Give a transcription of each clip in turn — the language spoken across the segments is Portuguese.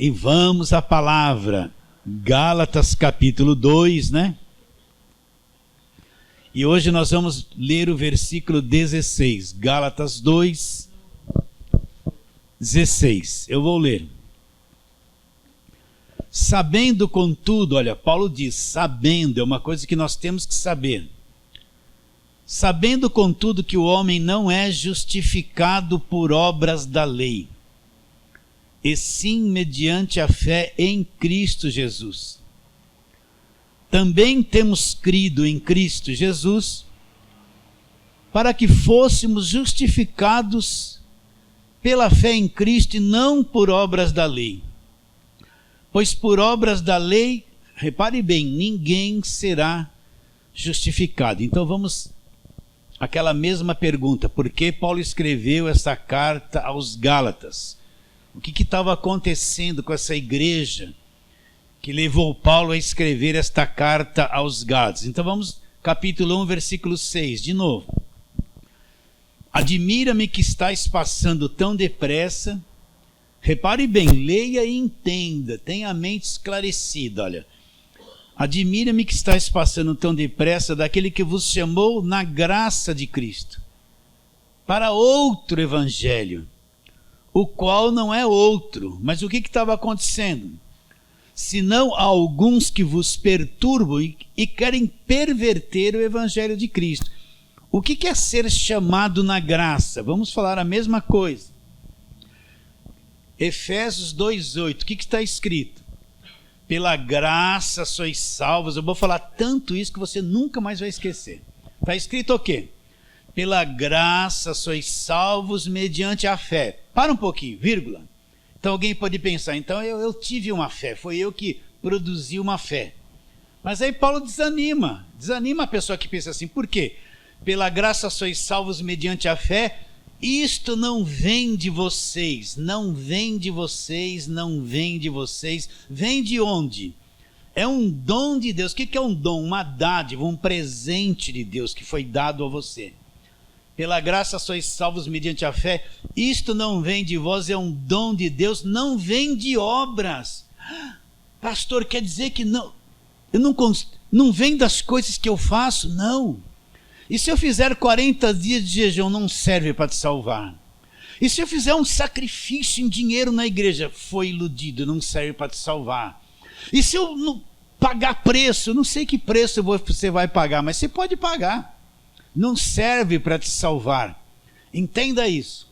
E vamos à palavra, Gálatas capítulo 2, né? E hoje nós vamos ler o versículo 16, Gálatas 2, 16. Eu vou ler. Sabendo, contudo, olha, Paulo diz, sabendo, é uma coisa que nós temos que saber. Sabendo, contudo, que o homem não é justificado por obras da lei, e sim mediante a fé em Cristo Jesus. Também temos crido em Cristo Jesus, para que fôssemos justificados pela fé em Cristo e não por obras da lei. Pois por obras da lei, repare bem, ninguém será justificado. Então vamos àquela mesma pergunta, por que Paulo escreveu essa carta aos Gálatas? O que estava acontecendo com essa igreja que levou Paulo a escrever esta carta aos Gálatas? Então vamos, capítulo 1, versículo 6, de novo. Admira-me que estáis passando tão depressa. Repare bem, leia e entenda, tenha a mente esclarecida, olha. Admira-me que estáis passando tão depressa daquele que vos chamou na graça de Cristo, para outro evangelho, o qual não é outro. Mas o que estava acontecendo? Senão há alguns que vos perturbam e querem perverter o evangelho de Cristo. O que é ser chamado na graça? Vamos falar a mesma coisa. Efésios 2,8, o que está escrito? Pela graça sois salvos. Eu vou falar tanto isso que você nunca mais vai esquecer. Está escrito o quê? Pela graça sois salvos mediante a fé. Para um pouquinho, vírgula. Então alguém pode pensar, então eu tive uma fé, foi eu que produzi uma fé. Mas aí Paulo desanima a pessoa que pensa assim, por quê? Pela graça sois salvos mediante a fé, isto não vem de vocês, não vem de vocês, não vem de vocês, vem de onde? É um dom de Deus. O que é um dom? Uma dádiva, um presente de Deus que foi dado a você. Pela graça sois salvos mediante a fé, isto não vem de vós, é um dom de Deus, não vem de obras. Pastor, quer dizer que não vem das coisas que eu faço? Não. E se eu fizer 40 dias de jejum, não serve para te salvar. E se eu fizer um sacrifício em dinheiro na igreja, foi iludido, não serve para te salvar. E se eu não pagar preço, não sei que preço você vai pagar, mas você pode pagar. Não serve para te salvar. Entenda isso.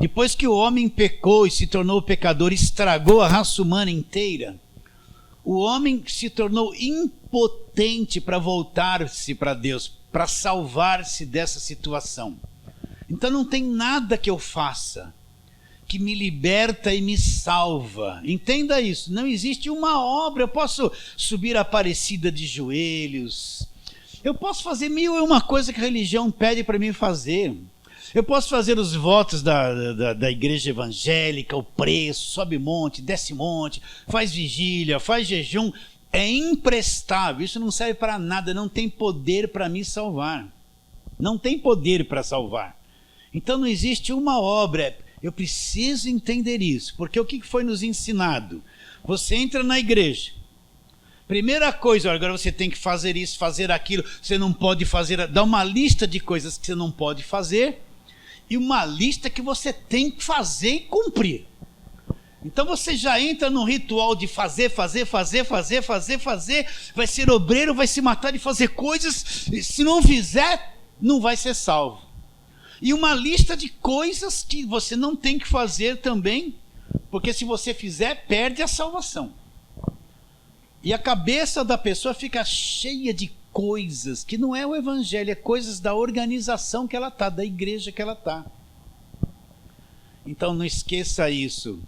Depois que o homem pecou e se tornou pecador, estragou a raça humana inteira, o homem se tornou impotente para voltar-se para Deus, para salvar-se dessa situação. Então não tem nada que eu faça que me liberta e me salva. Entenda isso, não existe uma obra. Eu posso subir a Aparecida de joelhos, eu posso fazer mil e uma coisa que a religião pede para mim fazer. Eu posso fazer os votos da igreja evangélica, o preço, sobe monte, desce monte, faz vigília, faz jejum. É imprestável, isso não serve para nada, não tem poder para me salvar. Não tem poder para salvar. Então não existe uma obra. Eu preciso entender isso, porque o que foi nos ensinado? Você entra na igreja, primeira coisa, agora você tem que fazer isso, fazer aquilo, você não pode fazer, dá uma lista de coisas que você não pode fazer, e uma lista que você tem que fazer e cumprir. Então você já entra num ritual de fazer, vai ser obreiro, vai se matar de fazer coisas, e se não fizer, não vai ser salvo. E uma lista de coisas que você não tem que fazer também, porque se você fizer, perde a salvação. E a cabeça da pessoa fica cheia de coisas, que não é o evangelho, é coisas da organização que ela está, da igreja que ela está. Então não esqueça isso.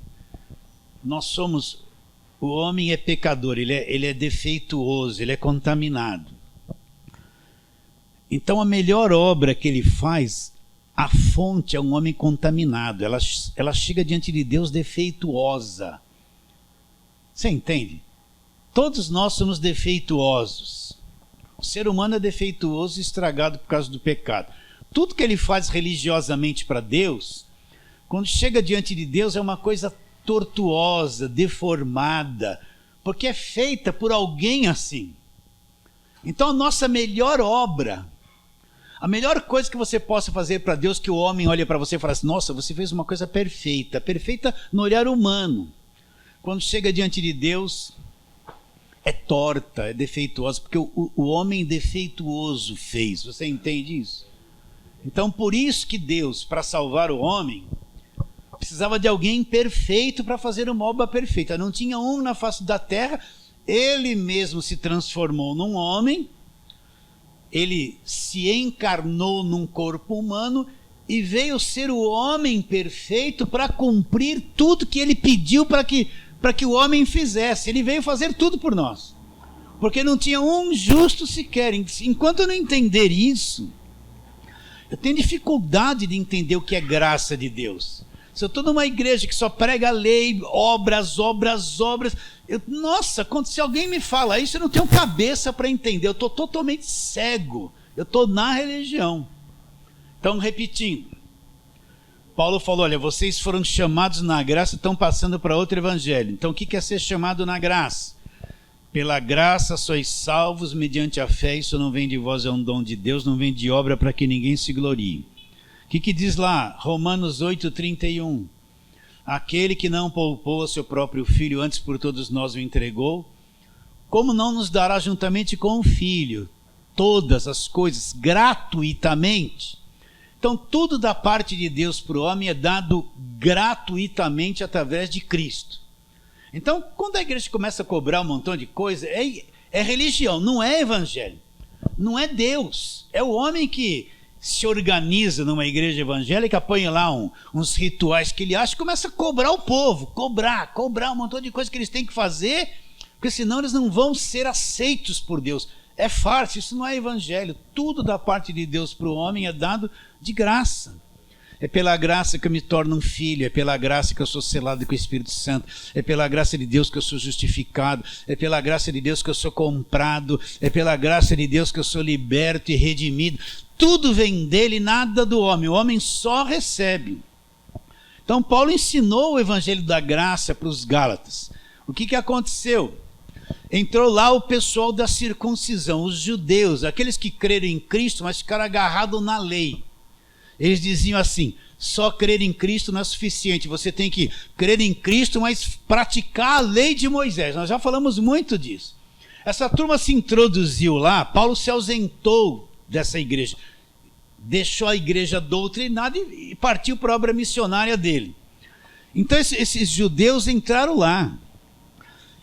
O homem é pecador, ele é defeituoso, ele é contaminado. Então a melhor obra que ele faz, a fonte é um homem contaminado, ela chega diante de Deus defeituosa. Você entende? Todos nós somos defeituosos. O ser humano é defeituoso e estragado por causa do pecado. Tudo que ele faz religiosamente para Deus, quando chega diante de Deus, é uma coisa tortuosa, deformada, porque é feita por alguém assim. Então a nossa melhor obra, a melhor coisa que você possa fazer para Deus, que o homem olha para você e fala assim, nossa, você fez uma coisa perfeita, perfeita no olhar humano. Quando chega diante de Deus, é torta, é defeituosa, porque o homem defeituoso fez, você entende isso? Então por isso que Deus, para salvar o homem, precisava de alguém perfeito para fazer uma obra perfeita. Não tinha um na face da terra, ele mesmo se transformou num homem, ele se encarnou num corpo humano e veio ser o homem perfeito para cumprir tudo que ele pediu para que o homem fizesse. Ele veio fazer tudo por nós, porque não tinha um justo sequer. Enquanto eu não entender isso, eu tenho dificuldade de entender o que é graça de Deus. Se eu estou numa igreja que só prega a lei, obras, nossa, se alguém me fala isso, eu não tenho cabeça para entender, eu estou totalmente cego, eu estou na religião. Então, repetindo, Paulo falou, olha, vocês foram chamados na graça e estão passando para outro evangelho. Então, o que é ser chamado na graça? Pela graça sois salvos mediante a fé, isso não vem de vós, é um dom de Deus, não vem de obra para que ninguém se glorie. O que diz lá? Romanos 8:31. Aquele que não poupou a seu próprio filho, antes por todos nós o entregou, como não nos dará juntamente com o filho todas as coisas gratuitamente? Então tudo da parte de Deus para o homem é dado gratuitamente através de Cristo. Então quando a igreja começa a cobrar um montão de coisa, é religião, não é evangelho, não é Deus, é o homem que se organiza numa igreja evangélica, põe lá uns rituais que ele acha e começa a cobrar o povo, cobrar um montão de coisas que eles têm que fazer, porque senão eles não vão ser aceitos por Deus. É farsa, isso não é evangelho. Tudo da parte de Deus para o homem é dado de graça. É pela graça que eu me torno um filho, é pela graça que eu sou selado com o Espírito Santo, é pela graça de Deus que eu sou justificado, é pela graça de Deus que eu sou comprado, é pela graça de Deus que eu sou liberto e redimido. Tudo vem dele, nada do homem. O homem só recebe. Então Paulo ensinou o evangelho da graça para os Gálatas. O que aconteceu? Entrou lá o pessoal da circuncisão, os judeus, aqueles que creram em Cristo, mas ficaram agarrados na lei. Eles diziam assim, só crer em Cristo não é suficiente, você tem que crer em Cristo, mas praticar a lei de Moisés. Nós já falamos muito disso. Essa turma se introduziu lá, Paulo se ausentou dessa igreja, deixou a igreja doutrinada e partiu para a obra missionária dele. Então esses judeus entraram lá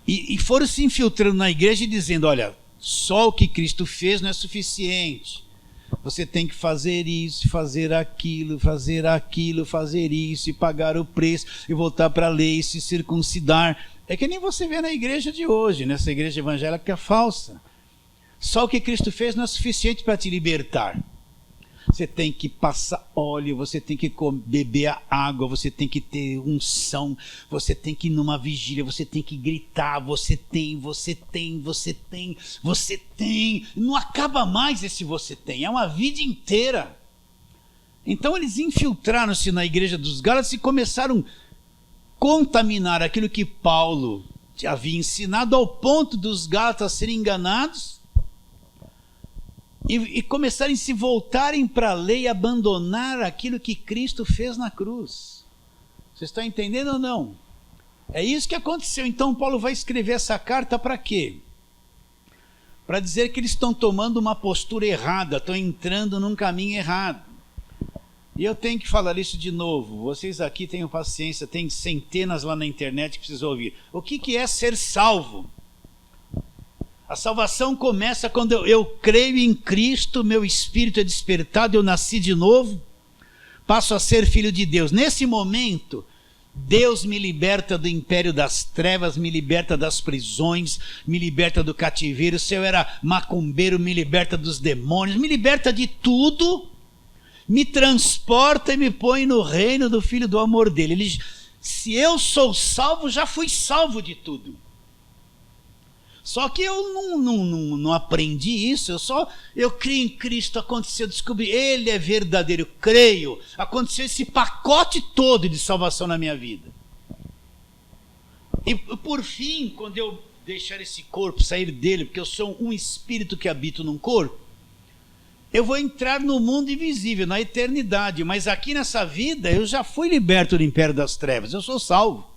e foram se infiltrando na igreja e dizendo, olha, só o que Cristo fez não é suficiente, você tem que fazer isso, fazer aquilo, fazer isso, e pagar o preço, e voltar para a lei, se circuncidar. É que nem você vê na igreja de hoje, nessa igreja evangélica que é falsa. Só o que Cristo fez não é suficiente para te libertar. Você tem que passar óleo, você tem que beber a água, você tem que ter unção, você tem que ir numa vigília, você tem que gritar, você tem. Não acaba mais esse você tem, é uma vida inteira. Então eles infiltraram-se na igreja dos Gálatas e começaram a contaminar aquilo que Paulo havia ensinado, ao ponto dos Gálatas serem enganados e começarem a se voltarem para a lei e abandonar aquilo que Cristo fez na cruz. Vocês estão entendendo ou não? É isso que aconteceu. Então Paulo vai escrever essa carta para quê? Para dizer que eles estão tomando uma postura errada, estão entrando num caminho errado. E eu tenho que falar isso de novo. Vocês aqui tenham paciência, tem centenas lá na internet que precisam ouvir. O que é ser salvo? A salvação começa quando eu creio em Cristo, meu espírito é despertado, eu nasci de novo, passo a ser filho de Deus. Nesse momento, Deus me liberta do império das trevas, me liberta das prisões, me liberta do cativeiro. Se eu era macumbeiro, me liberta dos demônios, me liberta de tudo, me transporta e me põe no reino do Filho do amor dele. Se eu sou salvo, já fui salvo de tudo. Só que eu não aprendi isso, eu creio em Cristo, aconteceu, descobri, Ele é verdadeiro, creio, aconteceu esse pacote todo de salvação na minha vida. E por fim, quando eu deixar esse corpo sair dele, porque eu sou um espírito que habito num corpo, eu vou entrar no mundo invisível, na eternidade. Mas aqui nessa vida eu já fui liberto do império das trevas, eu sou salvo.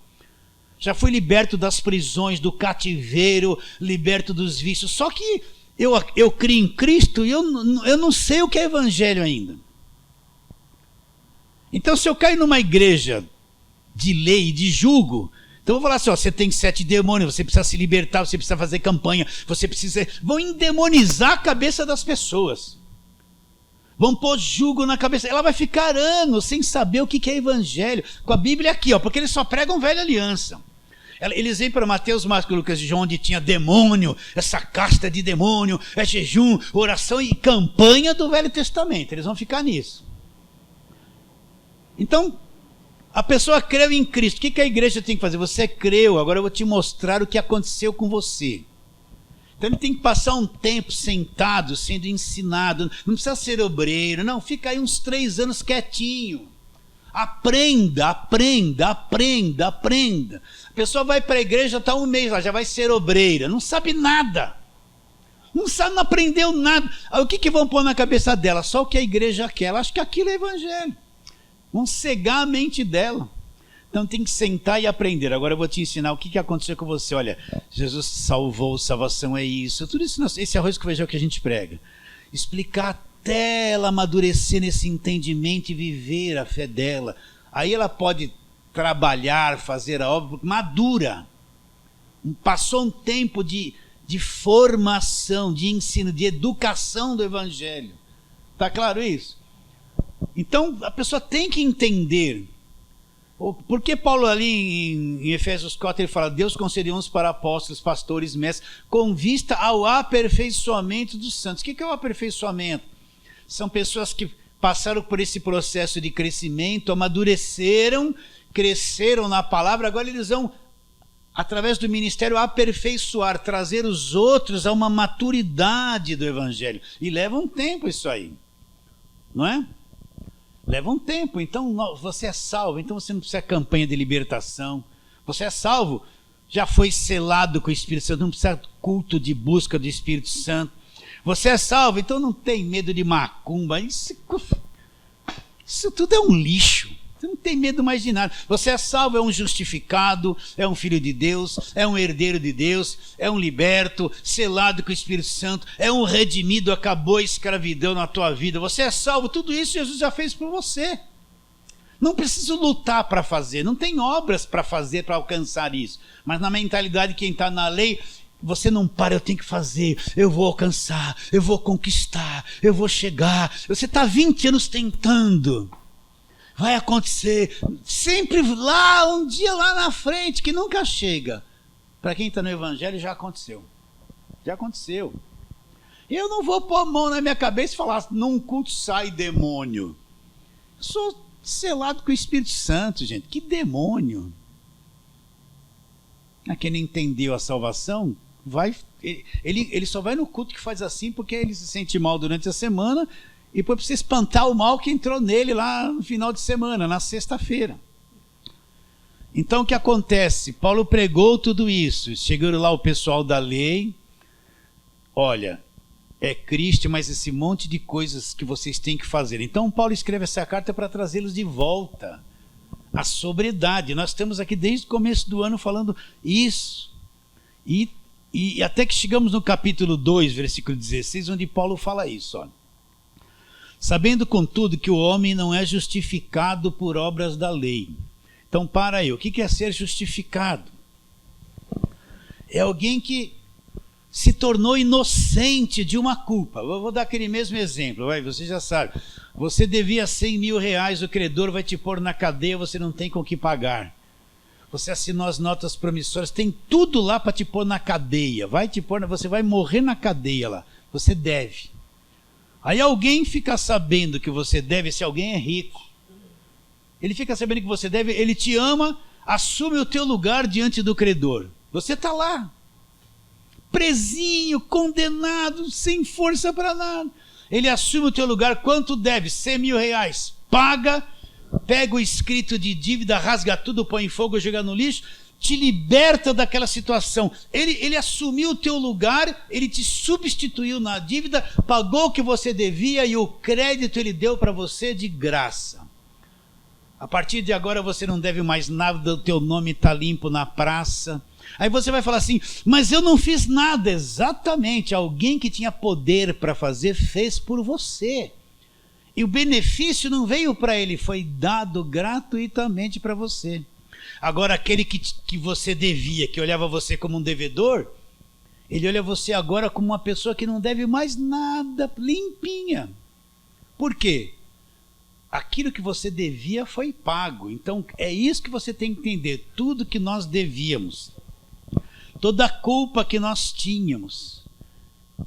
Já fui liberto das prisões, do cativeiro, liberto dos vícios. Só que eu criei em Cristo e eu não sei o que é evangelho ainda. Então, se eu cair numa igreja de lei, de julgo, então eu vou falar assim, ó, você tem 7 demônios, você precisa se libertar, você precisa fazer campanha, você precisa... Vão endemonizar a cabeça das pessoas. Vão pôr jugo na cabeça. Ela vai ficar anos sem saber o que é evangelho. Com a Bíblia aqui, ó, porque eles só pregam velha aliança. Eles vêm para Mateus, Marcos, Lucas e João, onde tinha demônio, essa casta de demônio, é jejum, oração e campanha do Velho Testamento. Eles vão ficar nisso. Então, a pessoa creu em Cristo. O que a igreja tem que fazer? Você creu, agora eu vou te mostrar o que aconteceu com você. Então ele tem que passar um tempo sentado, sendo ensinado. Não precisa ser obreiro, não. Fica aí uns 3 anos quietinho. Aprenda. A pessoa vai para a igreja, está 1 mês lá, já vai ser obreira. Não sabe nada. Não aprendeu nada. Aí, o que vão pôr na cabeça dela? Só o que a igreja quer. Ela acha que aquilo é evangelho. Vão cegar a mente dela. Então tem que sentar e aprender. Agora eu vou te ensinar o que aconteceu com você. Olha, Jesus salvou, salvação é isso. Tudo isso, esse arroz com feijão que a gente prega. Explicar até ela amadurecer nesse entendimento e viver a fé dela. Aí ela pode trabalhar, fazer a obra, madura. Passou um tempo de formação, de ensino, de educação do evangelho. Está claro isso? Então a pessoa tem que entender. Porque Paulo ali em Efésios 4 ele fala, Deus concedeu uns para apóstolos, pastores, mestres, com vista ao aperfeiçoamento dos santos. O que é o aperfeiçoamento? São pessoas que passaram por esse processo de crescimento, amadureceram, cresceram na palavra, agora eles vão, através do ministério, aperfeiçoar, trazer os outros a uma maturidade do evangelho. E leva um tempo isso aí, não é? Leva um tempo. Então você é salvo, então você não precisa de campanha de libertação. Você é salvo, já foi selado com o Espírito Santo, não precisa de culto de busca do Espírito Santo. Você é salvo, então não tem medo de macumba. Isso tudo é um lixo. Você não tem medo mais de nada. Você é salvo, é um justificado, é um filho de Deus, é um herdeiro de Deus, é um liberto, selado com o Espírito Santo, é um redimido, acabou a escravidão na tua vida. Você é salvo, tudo isso Jesus já fez por você. Não preciso lutar para fazer, não tem obras para fazer para alcançar isso. Mas na mentalidade de quem está na lei, você não para, eu tenho que fazer, eu vou alcançar, eu vou conquistar, eu vou chegar. Você está 20 anos tentando. Vai acontecer, sempre lá, um dia lá na frente, que nunca chega. Para quem está no evangelho, já aconteceu. Já aconteceu. Eu não vou pôr a mão na minha cabeça e falar, num culto sai demônio. Eu sou selado com o Espírito Santo, gente. Que demônio? Quem não entendeu a salvação, ele só vai no culto que faz assim, porque ele se sente mal durante a semana, e depois precisa espantar o mal que entrou nele lá no final de semana, na sexta-feira. Então o que acontece? Paulo pregou tudo isso. Chegaram lá o pessoal da lei. Olha, é Cristo, mas esse monte de coisas que vocês têm que fazer. Então Paulo escreve essa carta para trazê-los de volta à sobriedade. Nós estamos aqui desde o começo do ano falando isso. E até que chegamos no capítulo 2, versículo 16, onde Paulo fala isso, olha. Sabendo, contudo, que o homem não é justificado por obras da lei. Então, para aí, o que é ser justificado? É alguém que se tornou inocente de uma culpa. Eu vou dar aquele mesmo exemplo, você já sabe. Você devia 100 mil reais, o credor vai te pôr na cadeia, você não tem com o que pagar. Você assinou as notas promissoras, tem tudo lá para te pôr na cadeia. Você vai morrer na cadeia lá, você deve. Aí alguém fica sabendo que você deve, se alguém é rico, ele fica sabendo que você deve, ele te ama, assume o teu lugar diante do credor. Você está lá, presinho, condenado, sem força para nada. Ele assume o teu lugar, quanto deve? 100 mil reais. Paga, pega o escrito de dívida, rasga tudo, põe em fogo, joga no lixo, te liberta daquela situação. Ele assumiu o teu lugar, ele te substituiu na dívida, pagou o que você devia e o crédito ele deu para você de graça. A partir de agora você não deve mais nada, o teu nome está limpo na praça. Aí você vai falar assim, mas eu não fiz nada. Exatamente, alguém que tinha poder para fazer, fez por você. E o benefício não veio para ele, foi dado gratuitamente para você. Agora aquele que você devia, que olhava você como um devedor, ele olha você agora como uma pessoa que não deve mais nada, limpinha. Por quê? Aquilo que você devia foi pago. Então é isso que você tem que entender. Tudo que nós devíamos, toda a culpa que nós tínhamos,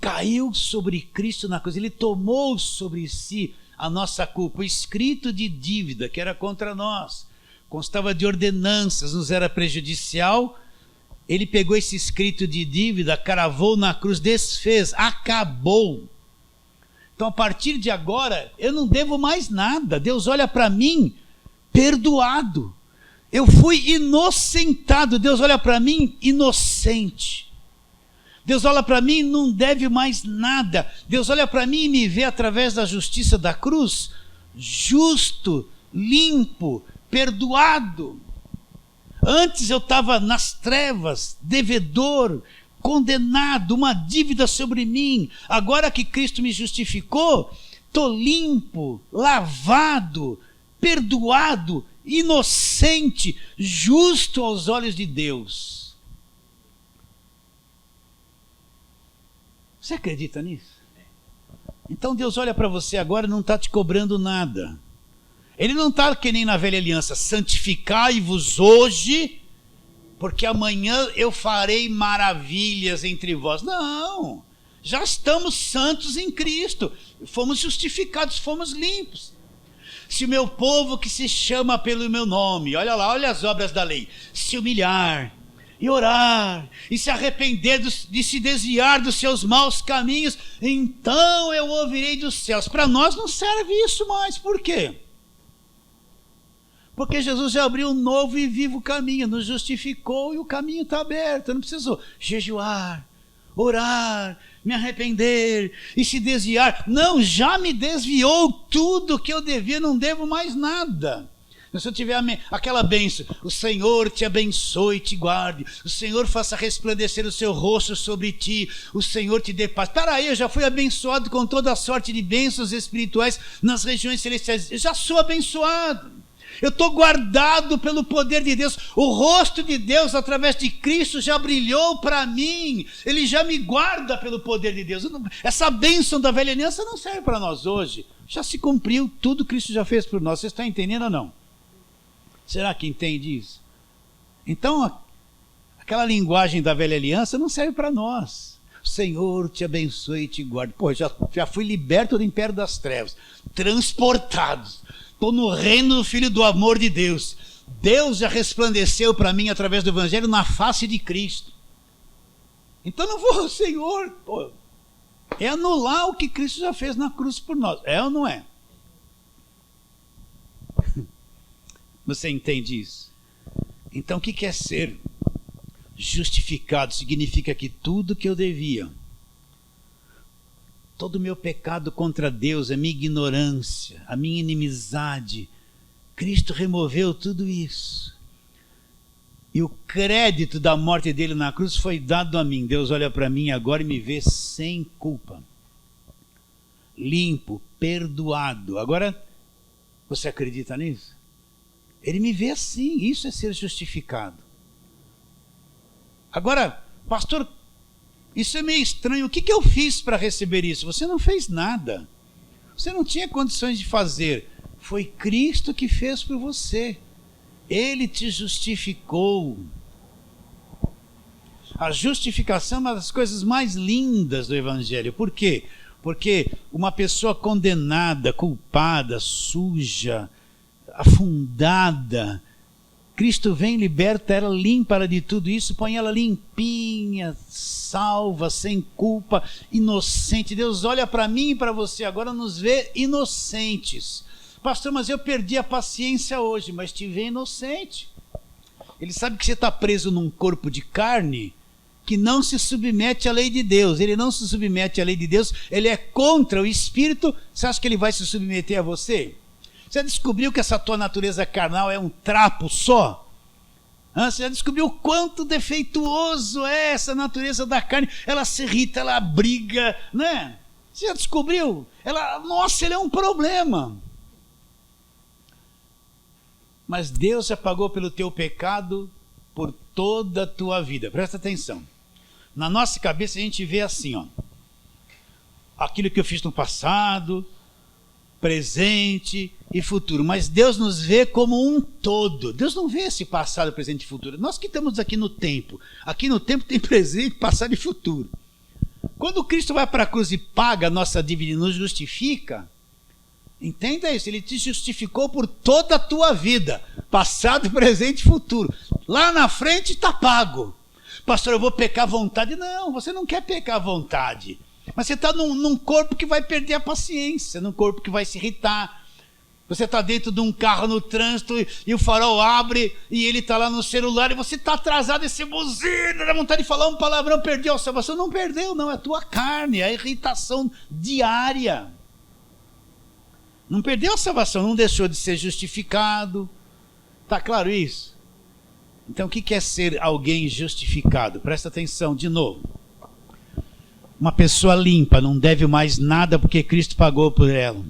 caiu sobre Cristo na cruz. Ele tomou sobre si a nossa culpa. O escrito de dívida que era contra nós, constava de ordenanças, nos era prejudicial. Ele pegou esse escrito de dívida, cravou na cruz, desfez, acabou. Então, a partir de agora, eu não devo mais nada. Deus olha para mim, perdoado. Eu fui inocentado. Deus olha para mim, inocente. Deus olha para mim e não deve mais nada. Deus olha para mim e me vê através da justiça da cruz, justo, limpo, perdoado. Antes eu estava nas trevas, devedor, condenado, uma dívida sobre mim. Agora que Cristo me justificou, estou limpo, lavado, perdoado, inocente, justo aos olhos de Deus. Você acredita nisso? Então Deus olha para você agora e não está te cobrando nada. Ele não está que nem na velha aliança, santificai-vos hoje, porque amanhã eu farei maravilhas entre vós. Não, já estamos santos em Cristo, fomos justificados, fomos limpos. Se o meu povo que se chama pelo meu nome, olha lá, olha as obras da lei, se humilhar e orar, e se arrepender de se desviar dos seus maus caminhos, então eu ouvirei dos céus. Para nós não serve isso mais, por quê? Porque Jesus já abriu um novo e vivo caminho, nos justificou e o caminho está aberto. Eu não preciso jejuar, orar, me arrepender e se desviar. Não, já me desviou tudo que eu devia, não devo mais nada. Se eu tiver aquela bênção, o Senhor te abençoe e te guarde, o Senhor faça resplandecer o seu rosto sobre ti, o Senhor te dê paz. Espera aí, eu já fui abençoado com toda a sorte de bênçãos espirituais nas regiões celestiais. Eu já sou abençoado. Eu estou guardado pelo poder de Deus. O rosto de Deus através de Cristo já brilhou para mim. Ele já me guarda pelo poder de Deus. Essa bênção da velha aliança não serve para nós hoje. Já se cumpriu, tudo Cristo já fez por nós. Você está entendendo ou não? Será que entende isso? Então, aquela linguagem da velha aliança não serve para nós. O Senhor te abençoe e te guarde. Pô, já fui liberto do império das trevas, transportado. Estou no reino do Filho do amor de Deus. Deus já resplandeceu para mim através do Evangelho na face de Cristo. Então não vou, Senhor, pô, é anular o que Cristo já fez na cruz por nós. É ou não é? Você entende isso? Então o que é ser justificado? Significa que tudo que eu devia, todo o meu pecado contra Deus, a minha ignorância, a minha inimizade, Cristo removeu tudo isso. E o crédito da morte dele na cruz foi dado a mim. Deus olha para mim agora e me vê sem culpa. Limpo, perdoado. Agora, você acredita nisso? Ele me vê assim, isso é ser justificado. Agora, pastor, isso é meio estranho. O que eu fiz para receber isso? Você não fez nada. Você não tinha condições de fazer. Foi Cristo que fez por você. Ele te justificou. A justificação é uma das coisas mais lindas do Evangelho. Por quê? Porque uma pessoa condenada, culpada, suja, afundada, Cristo vem, liberta ela, limpa ela de tudo isso, põe ela limpinha, salva, sem culpa, inocente. Deus olha para mim e para você agora, nos vê inocentes. Pastor, mas eu perdi a paciência hoje, mas te vê inocente. Ele sabe que você está preso num corpo de carne que não se submete à lei de Deus. Ele não se submete à lei de Deus, ele é contra o Espírito. Você acha que ele vai se submeter a você? Você já descobriu que essa tua natureza carnal é um trapo só? Você já descobriu o quanto defeituoso é essa natureza da carne? Ela se irrita, ela briga, né? Você já descobriu? Nossa, ele é um problema. Mas Deus já pagou pelo teu pecado por toda a tua vida. Presta atenção. Na nossa cabeça a gente vê assim, ó, aquilo que eu fiz no passado, presente e futuro. Mas Deus nos vê como um todo. Deus não vê esse passado, presente e futuro. Nós que estamos aqui no tempo. Aqui no tempo tem presente, passado e futuro. Quando Cristo vai para a cruz e paga a nossa dívida e nos justifica, entenda isso, ele te justificou por toda a tua vida, passado, presente e futuro. Lá na frente está pago. Pastor, eu vou pecar à vontade. Não, você não quer pecar à vontade. Mas você está num corpo que vai perder a paciência, num corpo que vai se irritar. Você está dentro de um carro no trânsito e o farol abre e ele está lá no celular e você está atrasado e você buzina, dá vontade de falar um palavrão, perdeu a salvação. Não perdeu, não, é a tua carne, é a irritação diária. Não perdeu a salvação, não deixou de ser justificado. Está claro isso? Então o que é ser alguém justificado? Presta atenção de novo. Uma pessoa limpa, não deve mais nada porque Cristo pagou por ela.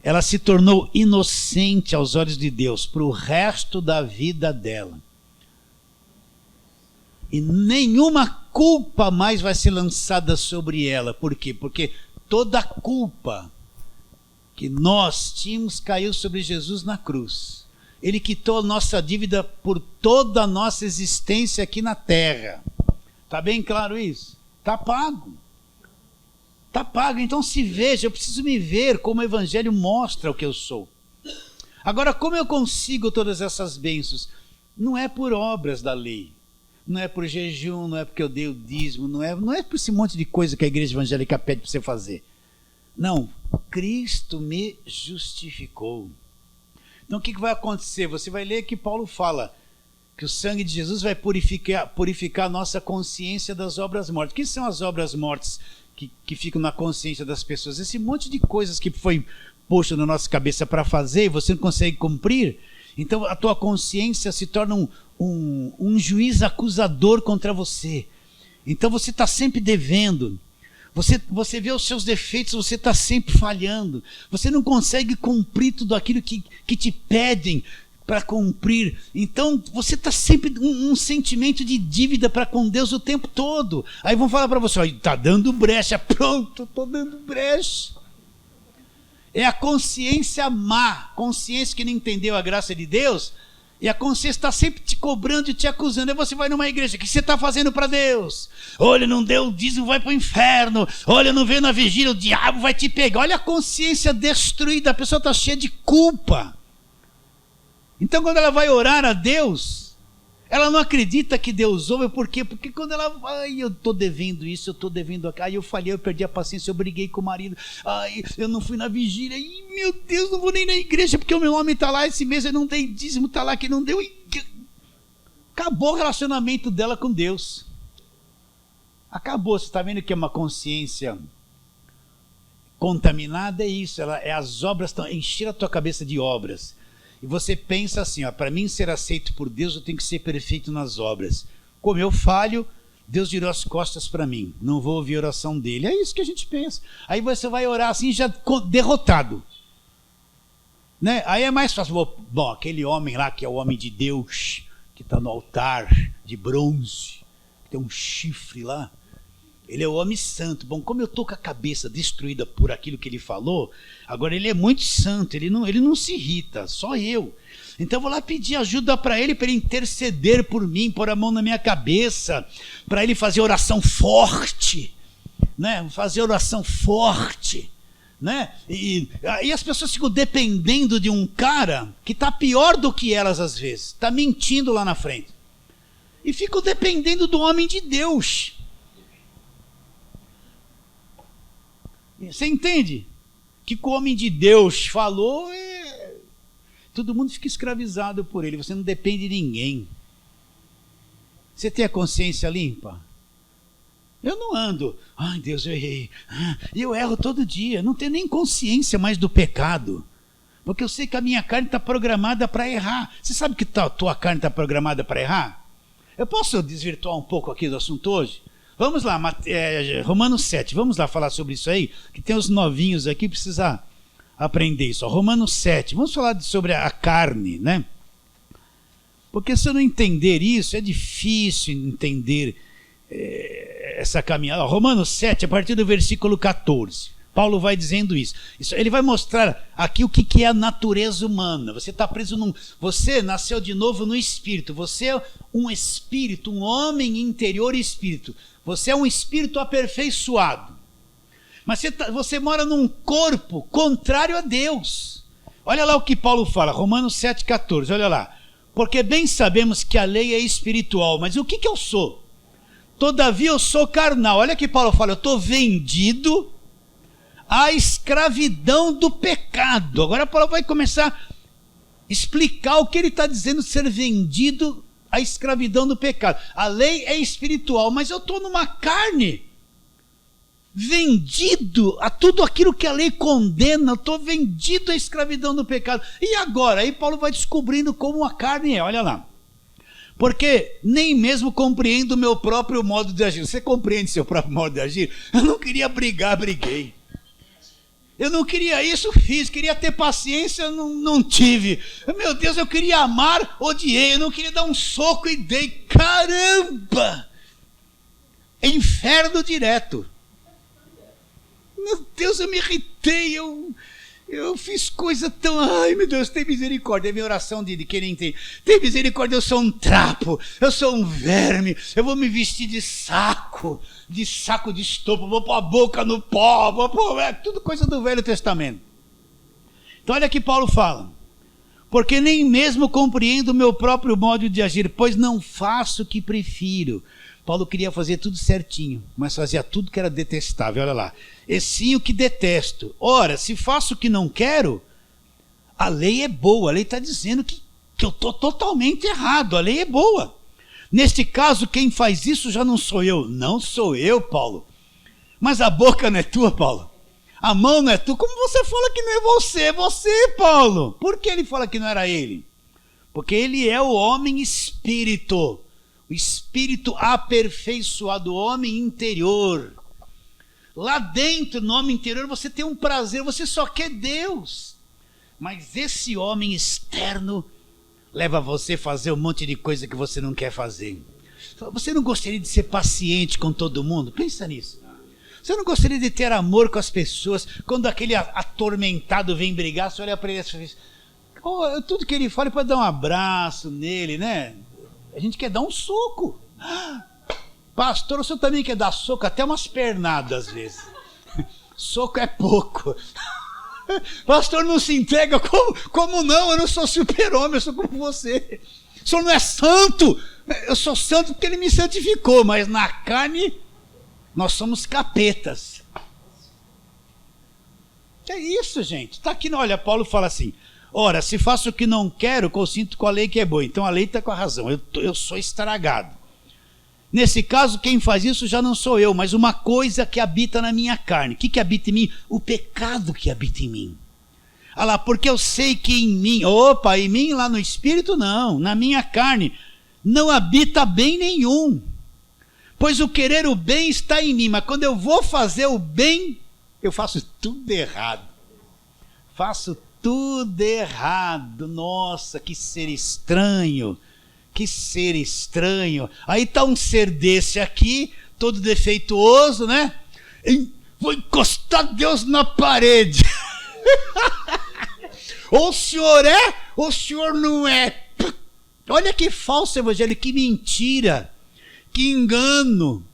Ela se tornou inocente aos olhos de Deus para o resto da vida dela. E nenhuma culpa mais vai ser lançada sobre ela. Por quê? Porque toda a culpa que nós tínhamos caiu sobre Jesus na cruz. Ele quitou a nossa dívida por toda a nossa existência aqui na terra. Está bem claro isso? Está pago. Está pago. Então se veja, eu preciso me ver como o Evangelho mostra o que eu sou. Agora, como eu consigo todas essas bênçãos? Não é por obras da lei. Não é por jejum, não é porque eu dei o dízimo, não é por esse monte de coisa que a igreja evangélica pede para você fazer. Não, Cristo me justificou. Então o que vai acontecer? Você vai ler que Paulo fala que o sangue de Jesus vai purificar a nossa consciência das obras mortas. O que são as obras mortas que ficam na consciência das pessoas? Esse monte de coisas que foi posto na nossa cabeça para fazer e você não consegue cumprir. Então a tua consciência se torna um juiz acusador contra você. Então você está sempre devendo. Você vê os seus defeitos, você está sempre falhando. Você não consegue cumprir tudo aquilo que te pedem para cumprir. Então você está sempre um sentimento de dívida para com Deus o tempo todo. Aí vão falar para você, está dando brecha. Pronto, estou dando brecha. É a consciência má, consciência que não entendeu a graça de Deus. E a consciência está sempre te cobrando e te acusando. Aí você vai numa igreja, o que você está fazendo para Deus? Olha, não deu o dízimo, vai para o inferno. Olha, não veio na vigília, o diabo vai te pegar. Olha a consciência destruída, a pessoa está cheia de culpa. Então quando ela vai orar a Deus, ela não acredita que Deus ouve. Por quê? Porque quando ela, eu estou devendo isso, eu estou devendo aquilo, eu falhei, eu perdi a paciência, eu briguei com o marido, eu não fui na vigília, meu Deus, não vou nem na igreja, porque o meu homem está lá esse mês, eu não dei dízimo, está lá que não deu, acabou o relacionamento dela com Deus. Acabou. Você está vendo que é uma consciência contaminada? É isso, as obras encheram a tua cabeça de obras. E você pensa assim, para mim ser aceito por Deus, eu tenho que ser perfeito nas obras. Como eu falho, Deus virou as costas para mim. Não vou ouvir a oração dele. É isso que a gente pensa. Aí você vai orar assim, já derrotado. Né? Aí é mais fácil. Bom, aquele homem lá que é o homem de Deus, que está no altar de bronze, que tem um chifre lá. Ele é o homem santo. Bom, como eu estou com a cabeça destruída por aquilo que ele falou, agora ele é muito santo, ele não se irrita, só eu. Então eu vou lá pedir ajuda para ele interceder por mim, pôr a mão na minha cabeça, para ele fazer oração forte, né? Fazer oração forte, né? E as pessoas ficam dependendo de um cara que está pior do que elas às vezes, está mentindo lá na frente. E ficam dependendo do homem de Deus. Você entende? Que o homem de Deus falou, Todo mundo fica escravizado por ele, você não depende de ninguém. Você tem a consciência limpa? Eu não ando, ai Deus, eu errei. E eu erro todo dia, não tenho nem consciência mais do pecado. Porque eu sei que a minha carne está programada para errar. Você sabe que a tua carne está programada para errar? Eu posso desvirtuar um pouco aqui do assunto hoje? Vamos lá, Romanos 7, vamos lá falar sobre isso aí, que tem os novinhos aqui, precisa aprender isso. Romanos 7, vamos falar sobre a carne, né? Porque se eu não entender isso, é difícil entender essa caminhada. Romanos 7, a partir do versículo 14. Paulo vai dizendo isso. Ele vai mostrar aqui o que é a natureza humana. Você está preso Você nasceu de novo no espírito. Você é um espírito, um homem interior espírito. Você é um espírito aperfeiçoado. Mas você mora num corpo contrário a Deus. Olha lá o que Paulo fala, Romanos 7,14. Olha lá. Porque bem sabemos que a lei é espiritual, mas o que eu sou? Todavia eu sou carnal. Olha que Paulo fala, eu estou vendido à escravidão do pecado. Agora Paulo vai começar a explicar o que ele está dizendo, ser vendido à escravidão do pecado. A lei é espiritual, mas eu estou numa carne, vendido a tudo aquilo que a lei condena, eu estou vendido à escravidão do pecado. E agora? Aí Paulo vai descobrindo como a carne é, olha lá. Porque nem mesmo compreendo o meu próprio modo de agir. Você compreende seu próprio modo de agir? Eu não queria brigar, briguei. Eu não queria isso, fiz. Queria ter paciência, não tive. Meu Deus, eu queria amar, odiei. Eu não queria dar um soco e dei. Caramba! Inferno direto. Meu Deus, eu me irritei. Eu fiz coisa tão... Ai, meu Deus, tem misericórdia. É minha oração de quem nem tem. Tem misericórdia, eu sou um trapo. Eu sou um verme. Eu vou me vestir de saco de estopa. Vou pôr a boca no pó. Tudo coisa do Velho Testamento. Então, olha que Paulo fala. Porque nem mesmo compreendo o meu próprio modo de agir, pois não faço o que prefiro. Paulo queria fazer tudo certinho, mas fazia tudo que era detestável, olha lá. E sim o que detesto. Ora, se faço o que não quero, a lei é boa. A lei está dizendo que eu estou totalmente errado. A lei é boa. Neste caso, quem faz isso já não sou eu. Não sou eu, Paulo. Mas a boca não é tua, Paulo. A mão não é tua. Como você fala que não é você? É você, Paulo. Por que ele fala que não era ele? Porque ele é o homem espírito. O espírito aperfeiçoado, o homem interior. Lá dentro, no homem interior, você tem um prazer, você só quer Deus. Mas esse homem externo leva você a fazer um monte de coisa que você não quer fazer. Você não gostaria de ser paciente com todo mundo? Pensa nisso. Você não gostaria de ter amor com as pessoas? Quando aquele atormentado vem brigar, você olha para ele e diz, tudo que ele fala é para dar um abraço nele, né? A gente quer dar um soco. Pastor, o senhor também quer dar soco? Até umas pernadas às vezes. Soco é pouco. Pastor, não se entrega. Como não? Eu não sou super-homem, eu sou como você. O senhor não é santo. Eu sou santo porque ele me santificou, mas na carne nós somos capetas. É isso, gente. Está aqui, olha, Paulo fala assim, ora, se faço o que não quero, consinto com a lei que é boa. Então a lei está com a razão, eu sou estragado. Nesse caso, quem faz isso já não sou eu, mas uma coisa que habita na minha carne. O que habita em mim? O pecado que habita em mim. Ah lá, porque eu sei que em mim, em mim lá no espírito não, na minha carne, não habita bem nenhum. Pois o querer o bem está em mim, mas quando eu vou fazer o bem, eu faço tudo errado. Faço tudo errado. Nossa, que ser estranho. Que ser estranho. Aí está um ser desse aqui, todo defeituoso, né? Vou encostar Deus na parede. Ou o senhor é, ou o senhor não é. Olha que falso evangelho, que mentira, que engano,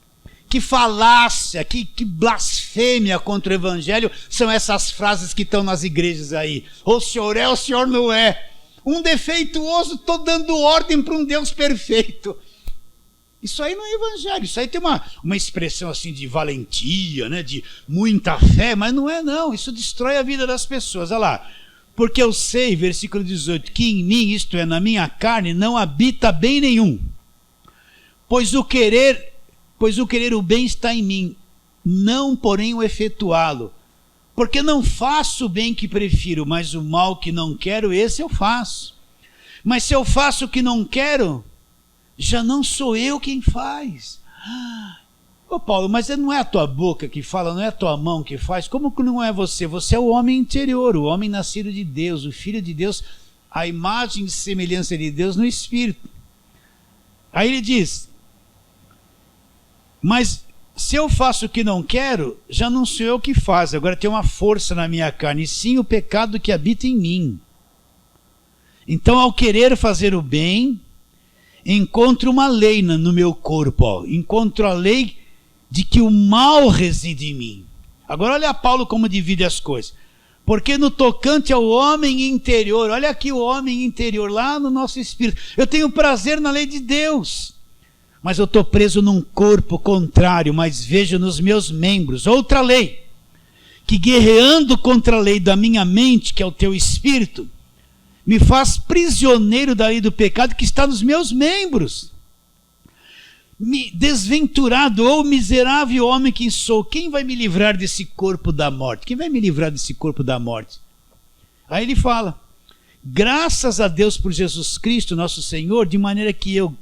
que falácia, que blasfêmia contra o evangelho. São essas frases que estão nas igrejas aí. Ou o senhor é, ou o senhor não é. Um defeituoso, estou dando ordem para um Deus perfeito. Isso aí não é evangelho, isso aí tem uma expressão assim de valentia, né, de muita fé, mas não é não, isso destrói a vida das pessoas. Olha lá, Porque eu sei, versículo 18, que em mim, isto é, na minha carne, não habita bem nenhum. Pois o querer o bem está em mim, não porém o efetuá-lo. Porque não faço o bem que prefiro, mas o mal que não quero, esse eu faço. Mas se eu faço o que não quero, já não sou eu quem faz. Ô Paulo, mas não é a tua boca que fala, não é a tua mão que faz? Como que não é você? Você é o homem interior, o homem nascido de Deus, o Filho de Deus, a imagem e semelhança de Deus no Espírito. Aí ele diz, mas se eu faço o que não quero, já não sou eu que faz, agora tem uma força na minha carne, e sim o pecado que habita em mim. Então, ao querer fazer o bem, encontro uma lei no meu corpo, encontro a lei de que o mal reside em mim. Agora olha Paulo como divide as coisas. Porque no tocante ao homem interior, olha aqui o homem interior, lá no nosso espírito, eu tenho prazer na lei de Deus, mas eu estou preso num corpo contrário, mas vejo nos meus membros outra lei, que guerreando contra a lei da minha mente, que é o teu espírito, me faz prisioneiro da lei do pecado que está nos meus membros. Desventurado ou miserável homem que sou, quem vai me livrar desse corpo da morte? Quem vai me livrar desse corpo da morte? Aí ele fala, graças a Deus por Jesus Cristo, nosso Senhor, de maneira que eu,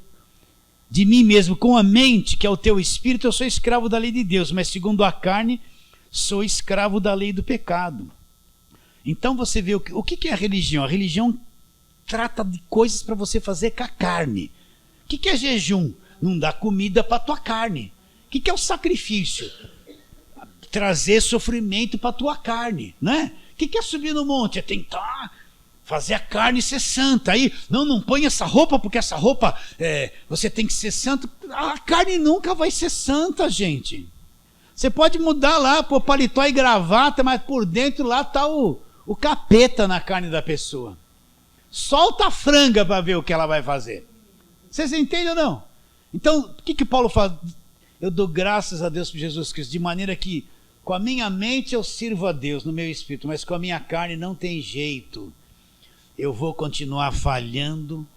de mim mesmo, com a mente, que é o teu espírito, eu sou escravo da lei de Deus, mas segundo a carne, sou escravo da lei do pecado. Então você vê, o que é a religião? A religião trata de coisas para você fazer com a carne. O que é jejum? Não dá comida para a tua carne. O que é o sacrifício? Trazer sofrimento para a tua carne, né? O que é subir no monte? É tentar fazer a carne ser santa. Aí, não põe essa roupa, porque essa roupa, você tem que ser santo. A carne nunca vai ser santa, gente. Você pode mudar lá, pôr paletó e gravata, mas por dentro lá está o capeta na carne da pessoa. Solta a franga para ver o que ela vai fazer. Vocês entendem ou não? Então, o que Paulo fala? Eu dou graças a Deus por Jesus Cristo, de maneira que com a minha mente eu sirvo a Deus no meu espírito, mas com a minha carne não tem jeito. Eu vou continuar falhando,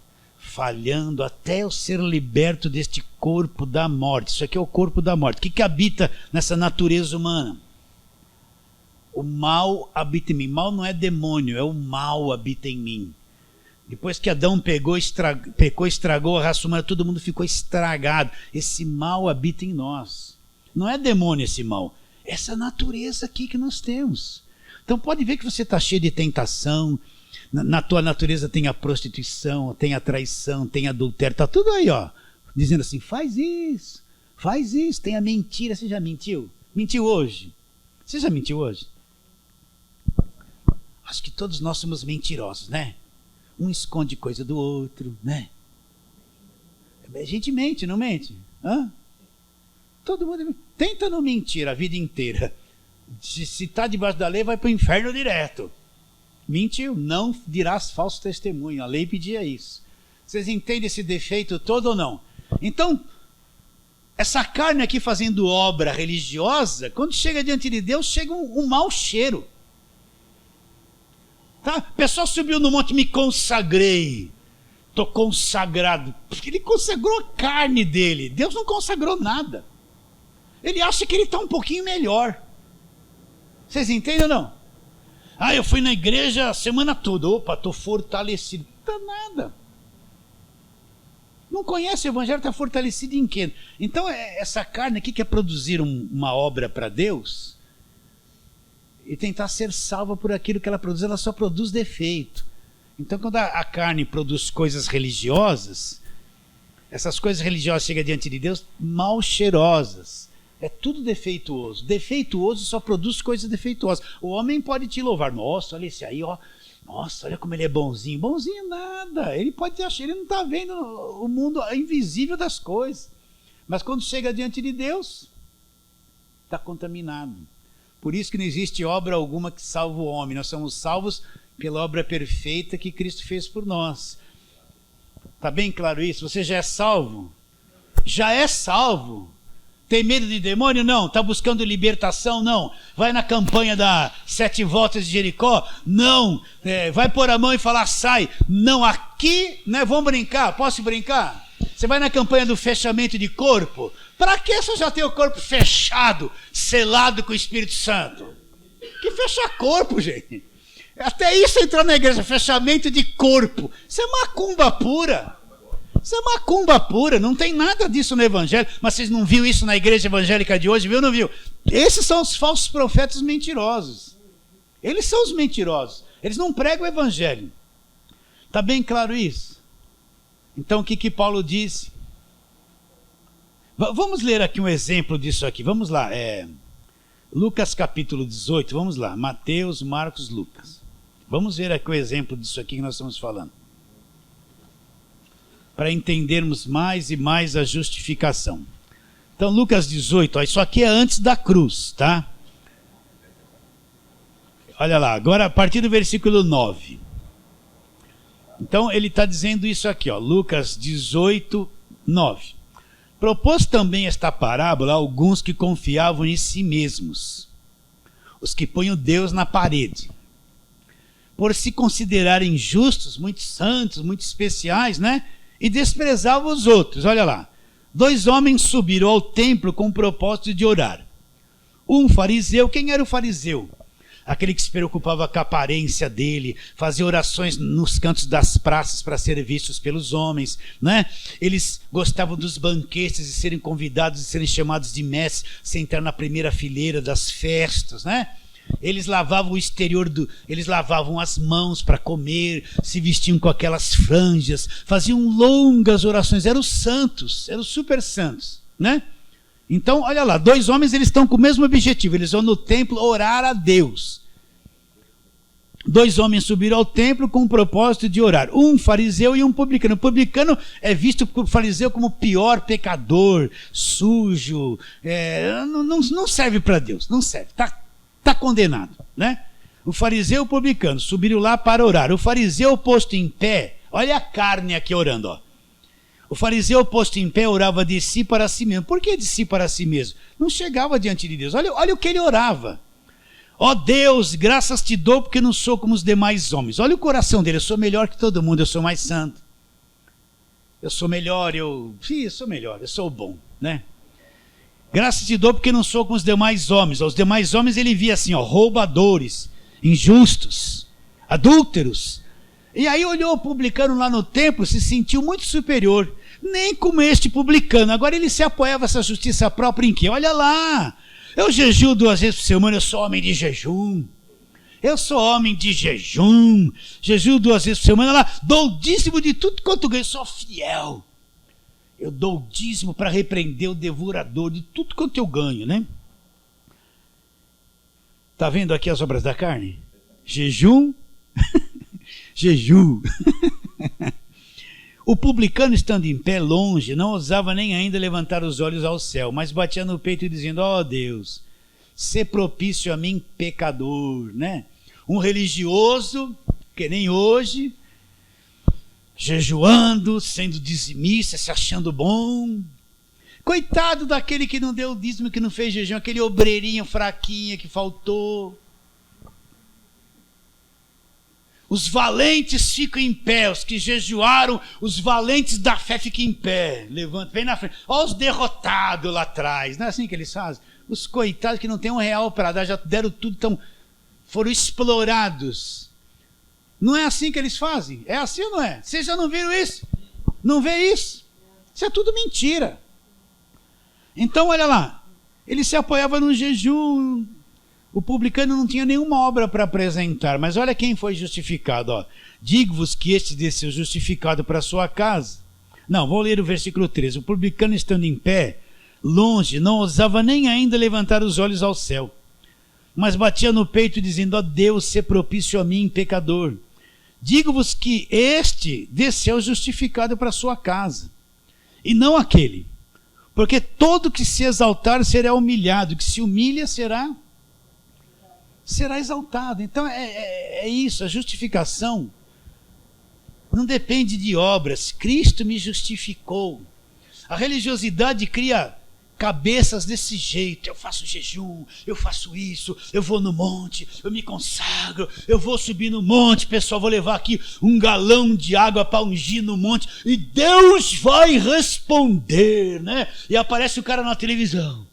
até eu ser liberto deste corpo da morte. Isso aqui é o corpo da morte. O que habita nessa natureza humana? O mal habita em mim. Mal não é demônio, é o mal habita em mim. Depois que Adão pecou, estragou a raça humana, todo mundo ficou estragado. Esse mal habita em nós. Não é demônio esse mal, é essa natureza aqui que nós temos. Então pode ver que você está cheio de tentação, na tua natureza tem a prostituição, tem a traição, tem adultério, está tudo aí, ó, dizendo assim, faz isso, tem a mentira. Você já mentiu? Mentiu hoje? Você já mentiu hoje? Acho que todos nós somos mentirosos, né? Um esconde coisa do outro, né? A gente mente, não mente? Hã? Todo mundo tenta não mentir a vida inteira. Se está debaixo da lei, vai para o inferno direto. Mentiu, não dirás falso testemunho. A lei pedia isso. Vocês entendem esse defeito todo ou não? Então, essa carne aqui fazendo obra religiosa, quando chega diante de Deus, chega um mau cheiro. Tá? O pessoal subiu no monte, me consagrei. Estou consagrado. Porque ele consagrou a carne dele. Deus não consagrou nada. Ele acha que ele está um pouquinho melhor. Vocês entendem ou não? Eu fui na igreja a semana toda. Opa, estou fortalecido. Não está nada. Não conhece o evangelho, está fortalecido em quê? Então, essa carne aqui quer produzir uma obra para Deus e tentar ser salva por aquilo que ela produz. Ela só produz defeito. Então, quando a carne produz coisas religiosas, essas coisas religiosas chegam diante de Deus mal cheirosas. É tudo defeituoso. Defeituoso só produz coisas defeituosas. O homem pode te louvar. Nossa, olha esse aí, ó. Nossa, olha como ele é bonzinho. Bonzinho nada. Ele pode achar, ele não está vendo o mundo invisível das coisas. Mas quando chega diante de Deus, está contaminado. Por isso que não existe obra alguma que salva o homem. Nós somos salvos pela obra perfeita que Cristo fez por nós. Está bem claro isso? Você já é salvo? Já é salvo. Tem medo de demônio? Não. Está buscando libertação? Não. Vai na campanha da 7 voltas de Jericó? Não. Vai pôr a mão e falar, sai. Não, aqui, né, vamos brincar. Posso brincar? Você vai na campanha do fechamento de corpo? Para que você já tem o corpo fechado, selado com o Espírito Santo? Que fecha corpo, gente. Até isso entrou na igreja, fechamento de corpo. Isso é macumba pura. Isso é macumba pura, não tem nada disso no evangelho. Mas vocês não viram isso na igreja evangélica de hoje, viu ou não viu? Esses são os falsos profetas mentirosos. Eles são os mentirosos. Eles não pregam o evangelho. Está bem claro isso? Então o que Paulo disse? Vamos ler aqui um exemplo disso aqui. Vamos lá. Lucas capítulo 18, vamos lá. Mateus, Marcos, Lucas. Vamos ver aqui o exemplo disso aqui que nós estamos falando. Para entendermos mais e mais a justificação. Então, Lucas 18, ó, isso aqui é antes da cruz, tá? Olha lá, agora a partir do versículo 9. Então, ele está dizendo isso aqui, ó, Lucas 18, 9. Propôs também esta parábola a alguns que confiavam em si mesmos, os que põem o Deus na parede, por se considerarem justos, muito santos, muito especiais, né? E desprezavam os outros. Olha lá. 2 homens subiram ao templo com o propósito de orar. Um fariseu. Quem era o fariseu? Aquele que se preocupava com a aparência dele, fazia orações nos cantos das praças para serem vistos pelos homens, né? Eles gostavam dos banquetes e serem convidados e serem chamados de mestres, sentar na primeira fileira das festas, né? Eles lavavam o exterior eles lavavam as mãos para comer, se vestiam com aquelas franjas, faziam longas orações, eram santos, eram super santos, né? Então, olha lá, 2 homens, eles estão com o mesmo objetivo, eles vão no templo orar a Deus. 2 homens subiram ao templo com o propósito de orar, um fariseu e um publicano. O publicano é visto por fariseu como o pior pecador, sujo, não serve para Deus, não serve, está condenado, né? O fariseu e o publicano subiram lá para orar. O fariseu posto em pé, olha a carne aqui orando, ó. O fariseu posto em pé orava de si para si mesmo. Por que de si para si mesmo? Não chegava diante de Deus. Olha o que ele orava. Ó Deus, graças te dou porque não sou como os demais homens. Olha o coração dele, eu sou melhor que todo mundo, eu sou mais santo. Eu sou melhor, eu sou melhor, eu sou bom, né? Graças te dou porque não sou como os demais homens. Os demais homens ele via assim, ó, roubadores, injustos, adúlteros. E aí olhou o publicano lá no templo, se sentiu muito superior. Nem como este publicano. Agora ele se apoiava essa justiça própria em quê? Olha lá, eu jejuo 2 vezes por semana, eu sou homem de jejum. Eu sou homem de jejum. Jejuo 2 vezes por semana lá, dou o dízimo de tudo quanto ganho, sou fiel. Eu dou o dízimo para repreender o devorador de tudo quanto eu ganho, né? Está vendo aqui as obras da carne? Jejum, jejum. O publicano, estando em pé longe, não ousava nem ainda levantar os olhos ao céu, mas batia no peito dizendo, ó Deus, sê propício a mim, pecador, né? Um religioso, que nem hoje, jejuando, sendo dizimista, se achando bom. Coitado daquele que não deu o dízimo, que não fez jejum, aquele obreirinho fraquinho que faltou. Os valentes ficam em pé, os que jejuaram, os valentes da fé ficam em pé. Levanta, vem na frente. Olha os derrotados lá atrás. Não é assim que eles fazem? Os coitados que não têm R$1 para dar, já deram tudo, foram explorados. Não é assim que eles fazem? É assim ou não é? Vocês já não viram isso? Não vê isso? Isso é tudo mentira. Então, olha lá. Ele se apoiava no jejum. O publicano não tinha nenhuma obra para apresentar. Mas olha quem foi justificado. Ó. Digo-vos que este desceu justificado para a sua casa. Não, vou ler o versículo 13. O publicano, estando em pé, longe, não ousava nem ainda levantar os olhos ao céu, mas batia no peito dizendo, ó Deus, sê propício a mim, pecador. Digo-vos que este desceu justificado para a sua casa, e não aquele. Porque todo que se exaltar será humilhado, que se humilha será exaltado. Então é isso, a justificação não depende de obras. Cristo me justificou. A religiosidade cria cabeças desse jeito. Eu faço jejum, eu faço isso, eu vou no monte, eu me consagro, eu vou subir no monte, pessoal, vou levar aqui 1 galão de água para ungir no monte e Deus vai responder, né? E aparece o cara na televisão,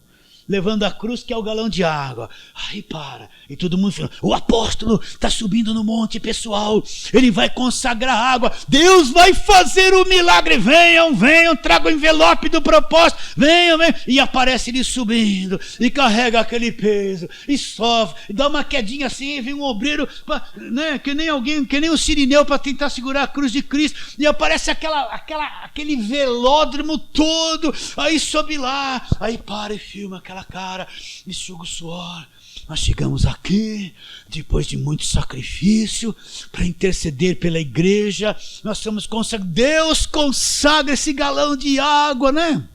levando a cruz, que é o galão de água. Aí para, e todo mundo fala, o apóstolo está subindo no monte, pessoal, ele vai consagrar água, Deus vai fazer o milagre, venham, traga o envelope do propósito, venham, e aparece ele subindo, e carrega aquele peso, e sofre, e dá uma quedinha assim, e vem um obreiro, né, que nem um sirineu para tentar segurar a cruz de Cristo, e aparece aquele velódromo todo, aí sobe lá, aí para e filma aquela cara, enxuga o suor. Nós chegamos aqui depois de muito sacrifício para interceder pela igreja. Nós somos consagrados. Deus consagra esse galão de água, né?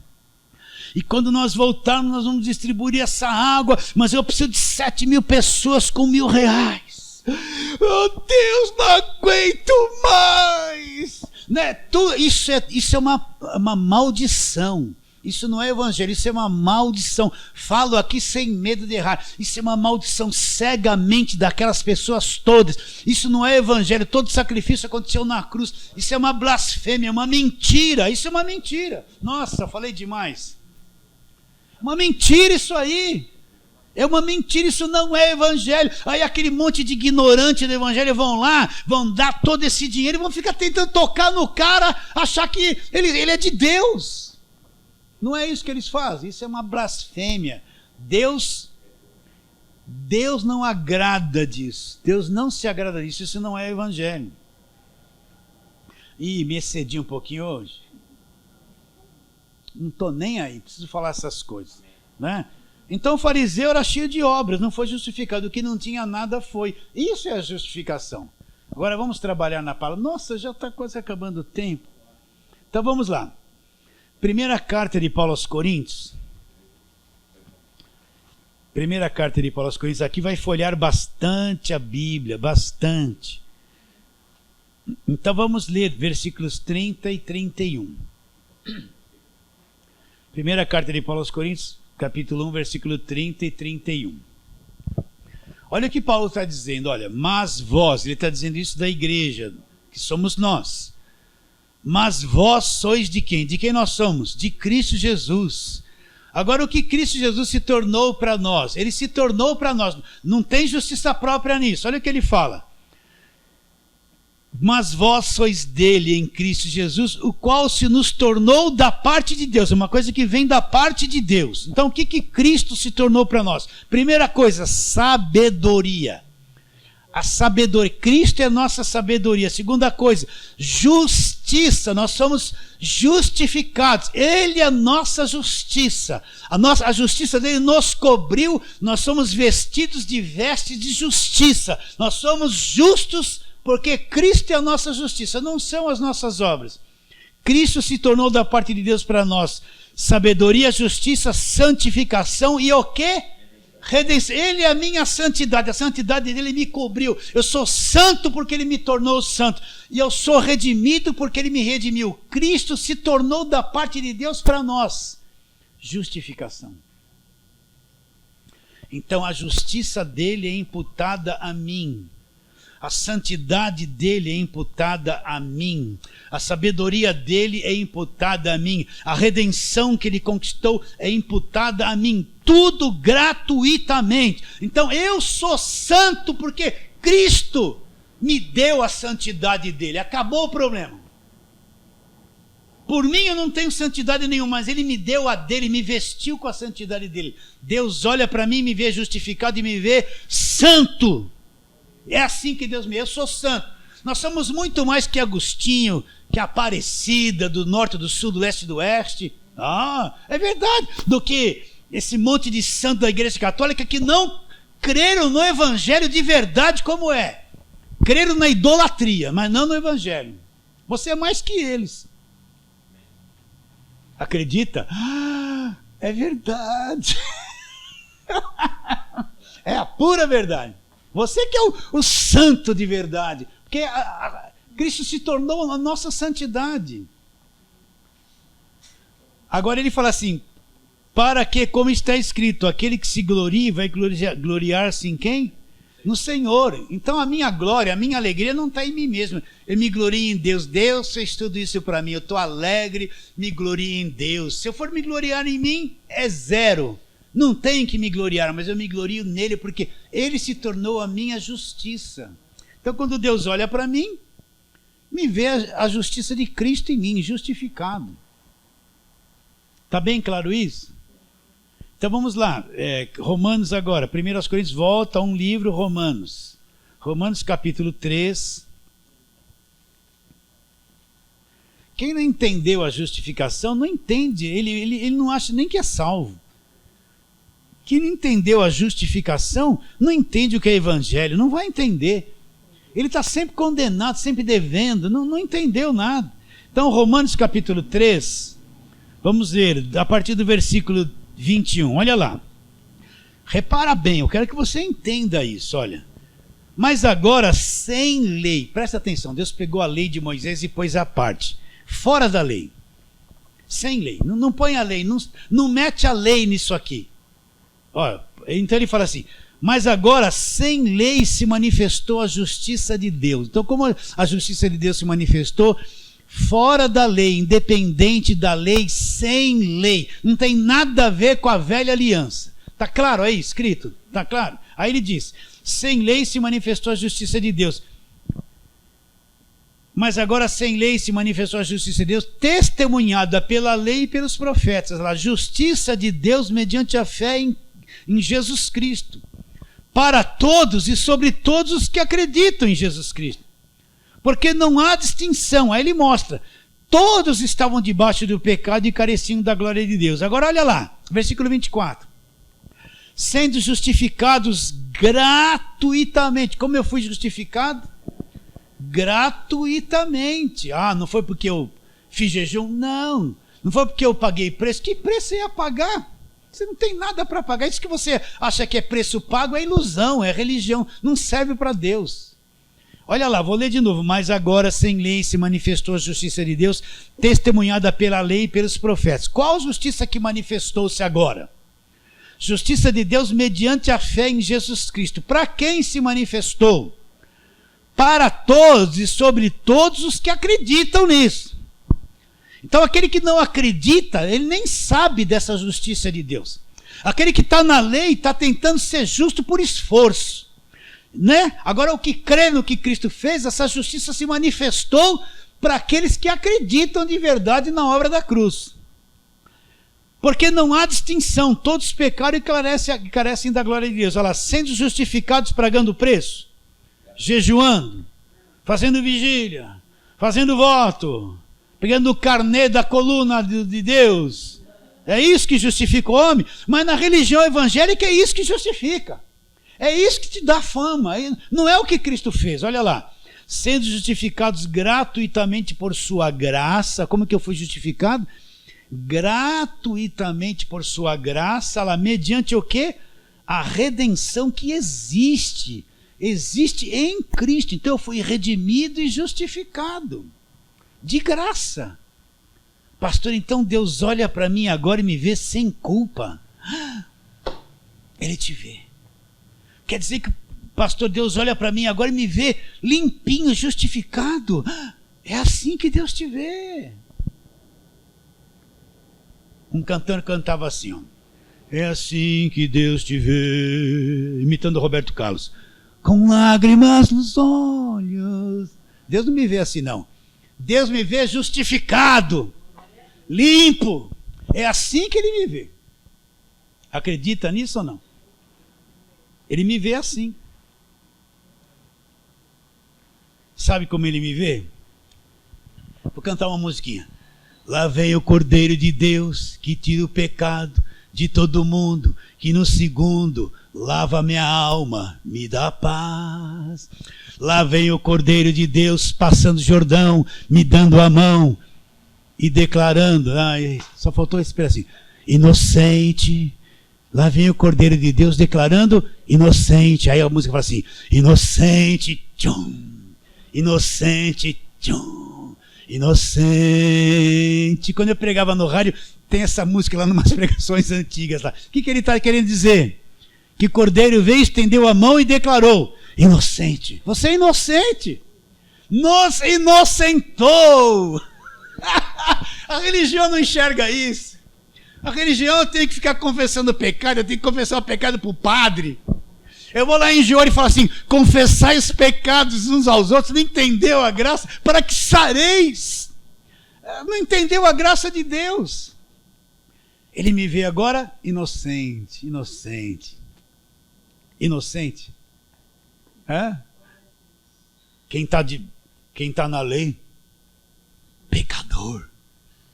E quando nós voltarmos, nós vamos distribuir essa água. Mas eu preciso de 7.000 pessoas com R$1.000. Oh Deus, não aguento mais, né? Isso é uma maldição. Isso não é evangelho, isso é uma maldição. Falo aqui sem medo de errar. Isso é uma maldição cegamente daquelas pessoas todas. Isso não é evangelho. Todo sacrifício aconteceu na cruz. Isso é uma blasfêmia, uma mentira. Isso é uma mentira. Nossa, falei demais. Uma mentira isso aí. É uma mentira, isso não é evangelho. Aí aquele monte de ignorante do evangelho vão lá, vão dar todo esse dinheiro e vão ficar tentando tocar no cara, achar que ele é de Deus. Não é isso que eles fazem, isso é uma blasfêmia. Deus não agrada disso, Deus não se agrada disso, isso não é evangelho. Me excedi um pouquinho hoje. Não estou nem aí, preciso falar essas coisas, né? Então o fariseu era cheio de obras, não foi justificado, o que não tinha nada foi. Isso é a justificação. Agora vamos trabalhar na palavra. Nossa, já está quase acabando o tempo. Então vamos lá. Primeira carta de Paulo aos Coríntios. Primeira carta de Paulo aos Coríntios. Aqui vai folhear bastante a Bíblia, bastante. Então vamos ler versículos 30 e 31. Primeira carta de Paulo aos Coríntios, capítulo 1, versículo 30 e 31. Olha o que Paulo está dizendo, olha, mas vós, ele está dizendo isso da igreja, que somos nós. Mas vós sois de quem? De quem nós somos? De Cristo Jesus. Agora, o que Cristo Jesus se tornou para nós? Ele se tornou para nós. Não tem justiça própria nisso. Olha o que ele fala. Mas vós sois dele em Cristo Jesus, o qual se nos tornou da parte de Deus. É uma coisa que vem da parte de Deus. Então, o que Cristo se tornou para nós? Primeira coisa, sabedoria. A sabedoria, Cristo é a nossa sabedoria. Segunda coisa, justiça, nós somos justificados, Ele é a nossa justiça, a justiça dele nos cobriu, nós somos vestidos de vestes de justiça, nós somos justos porque Cristo é a nossa justiça, não são as nossas obras. Cristo se tornou da parte de Deus para nós sabedoria, justiça, santificação e o quê? Redenção. Ele é a minha santidade, a santidade dele me cobriu. Eu sou santo porque ele me tornou santo. E eu sou redimido porque ele me redimiu. Cristo se tornou da parte de Deus para nós. Justificação. Então a justiça dele é imputada a mim. A santidade dele é imputada a mim. A sabedoria dele é imputada a mim. A redenção que ele conquistou é imputada a mim. Tudo gratuitamente. Então eu sou santo porque Cristo me deu a santidade dele. Acabou o problema. Por mim eu não tenho santidade nenhuma, mas ele me deu a dele, me vestiu com a santidade dele. Deus olha para mim, me vê justificado e me vê santo. É assim que Deus me... Eu sou santo. Nós somos muito mais que Agostinho, que Aparecida, do norte, do sul, do leste e do oeste. É verdade. Do que esse monte de santo da igreja católica que não creram no evangelho de verdade como é. Creram na idolatria, mas não no evangelho. Você é mais que eles. Acredita? É verdade. É a pura verdade. Você que é o santo de verdade. Porque Cristo se tornou a nossa santidade. Agora ele fala assim, Para que, como está escrito, aquele que se glorie vai gloriar-se em quem? No Senhor. Então a minha glória, a minha alegria não está em mim mesmo. Eu me glorio em Deus. Deus fez tudo isso para mim. Eu estou alegre, me glorio em Deus. Se eu for me gloriar em mim, é zero. Não tenho que me gloriar, mas eu me glorio nele porque ele se tornou a minha justiça. Então quando Deus olha para mim, me vê a justiça de Cristo em mim, justificado. Está bem claro isso? Então vamos lá, Romanos agora, 1 Coríntios, volta a um livro, Romanos. Romanos capítulo 3. Quem não entendeu a justificação, não entende, ele não acha nem que é salvo. Quem não entendeu a justificação, não entende o que é evangelho, não vai entender. Ele está sempre condenado, sempre devendo, não entendeu nada. Então Romanos capítulo 3, vamos ler, a partir do versículo 21, olha lá. Repara bem, eu quero que você entenda isso, olha. Mas agora sem lei, presta atenção, Deus pegou a lei de Moisés e pôs à parte, fora da lei. Sem lei, não põe a lei, não mete a lei nisso aqui. Olha, então ele fala assim, mas agora sem lei se manifestou a justiça de Deus. Então como a justiça de Deus se manifestou? Fora da lei, independente da lei, sem lei. Não tem nada a ver com a velha aliança. Está claro aí, escrito? Está claro? Aí ele diz, sem lei se manifestou a justiça de Deus. Mas agora sem lei se manifestou a justiça de Deus, testemunhada pela lei e pelos profetas. A justiça de Deus mediante a fé em Jesus Cristo. Para todos e sobre todos os que acreditam em Jesus Cristo. Porque não há distinção. Aí ele mostra, todos estavam debaixo do pecado e careciam da glória de Deus. Agora olha lá, versículo 24. Sendo justificados gratuitamente. Como eu fui justificado? Gratuitamente. Não foi porque eu fiz jejum? Não foi porque eu paguei preço. Que preço eu ia pagar? Você não tem nada para pagar. Isso que você acha que é preço pago é ilusão, é religião. Não serve para Deus. Olha lá, vou ler de novo. Mas agora sem lei se manifestou a justiça de Deus, testemunhada pela lei e pelos profetas. Qual justiça que manifestou-se agora? Justiça de Deus mediante a fé em Jesus Cristo. Para quem se manifestou? Para todos e sobre todos os que acreditam nisso. Então aquele que não acredita, ele nem sabe dessa justiça de Deus. Aquele que está na lei está tentando ser justo por esforço. Né? Agora o que crê no que Cristo fez, essa justiça se manifestou para aqueles que acreditam de verdade na obra da cruz. Porque não há distinção, todos pecaram e carecem da glória de Deus. Olha lá, sendo justificados pagando preço, jejuando, fazendo vigília, fazendo voto, pegando o carnê da coluna de Deus. É isso que justifica o homem, mas na religião evangélica é isso que justifica. É isso que te dá fama, não é o que Cristo fez, olha lá. Sendo justificados gratuitamente por sua graça, como que eu fui justificado? Gratuitamente por sua graça, lá, mediante o quê? A redenção que existe em Cristo. Então eu fui redimido e justificado, de graça. Pastor, então Deus olha para mim agora e me vê sem culpa. Ele te vê. Quer dizer que, pastor, Deus olha para mim agora e me vê limpinho, justificado. É assim que Deus te vê. Um cantor cantava assim, ó. É assim que Deus te vê, imitando Roberto Carlos. Com lágrimas nos olhos. Deus não me vê assim, não. Deus me vê justificado, limpo. É assim que Ele me vê. Acredita nisso ou não? Ele me vê assim. Sabe como Ele me vê? Vou cantar uma musiquinha. Lá vem o Cordeiro de Deus, que tira o pecado de todo mundo, que no segundo lava minha alma, me dá paz. Lá vem o Cordeiro de Deus, passando o Jordão, me dando a mão e declarando, só faltou esse pedacinho, inocente. Lá vem o Cordeiro de Deus declarando inocente. Aí a música fala assim, inocente, tchum, inocente, tchum, inocente. Quando eu pregava no rádio, Tem essa música lá numas pregações antigas lá. O que ele está querendo dizer? Que Cordeiro veio, estendeu a mão e declarou: inocente. Você é inocente. Nos inocentou. A religião não enxerga isso. A religião tem que ficar confessando pecado. Eu tenho que confessar o pecado para o padre. Eu vou lá em João e falo assim: confessai os pecados uns aos outros. Não entendeu a graça? Para que sareis. Não entendeu a graça de Deus. Ele me vê agora inocente, inocente. Inocente. Quem está na lei? Pecador.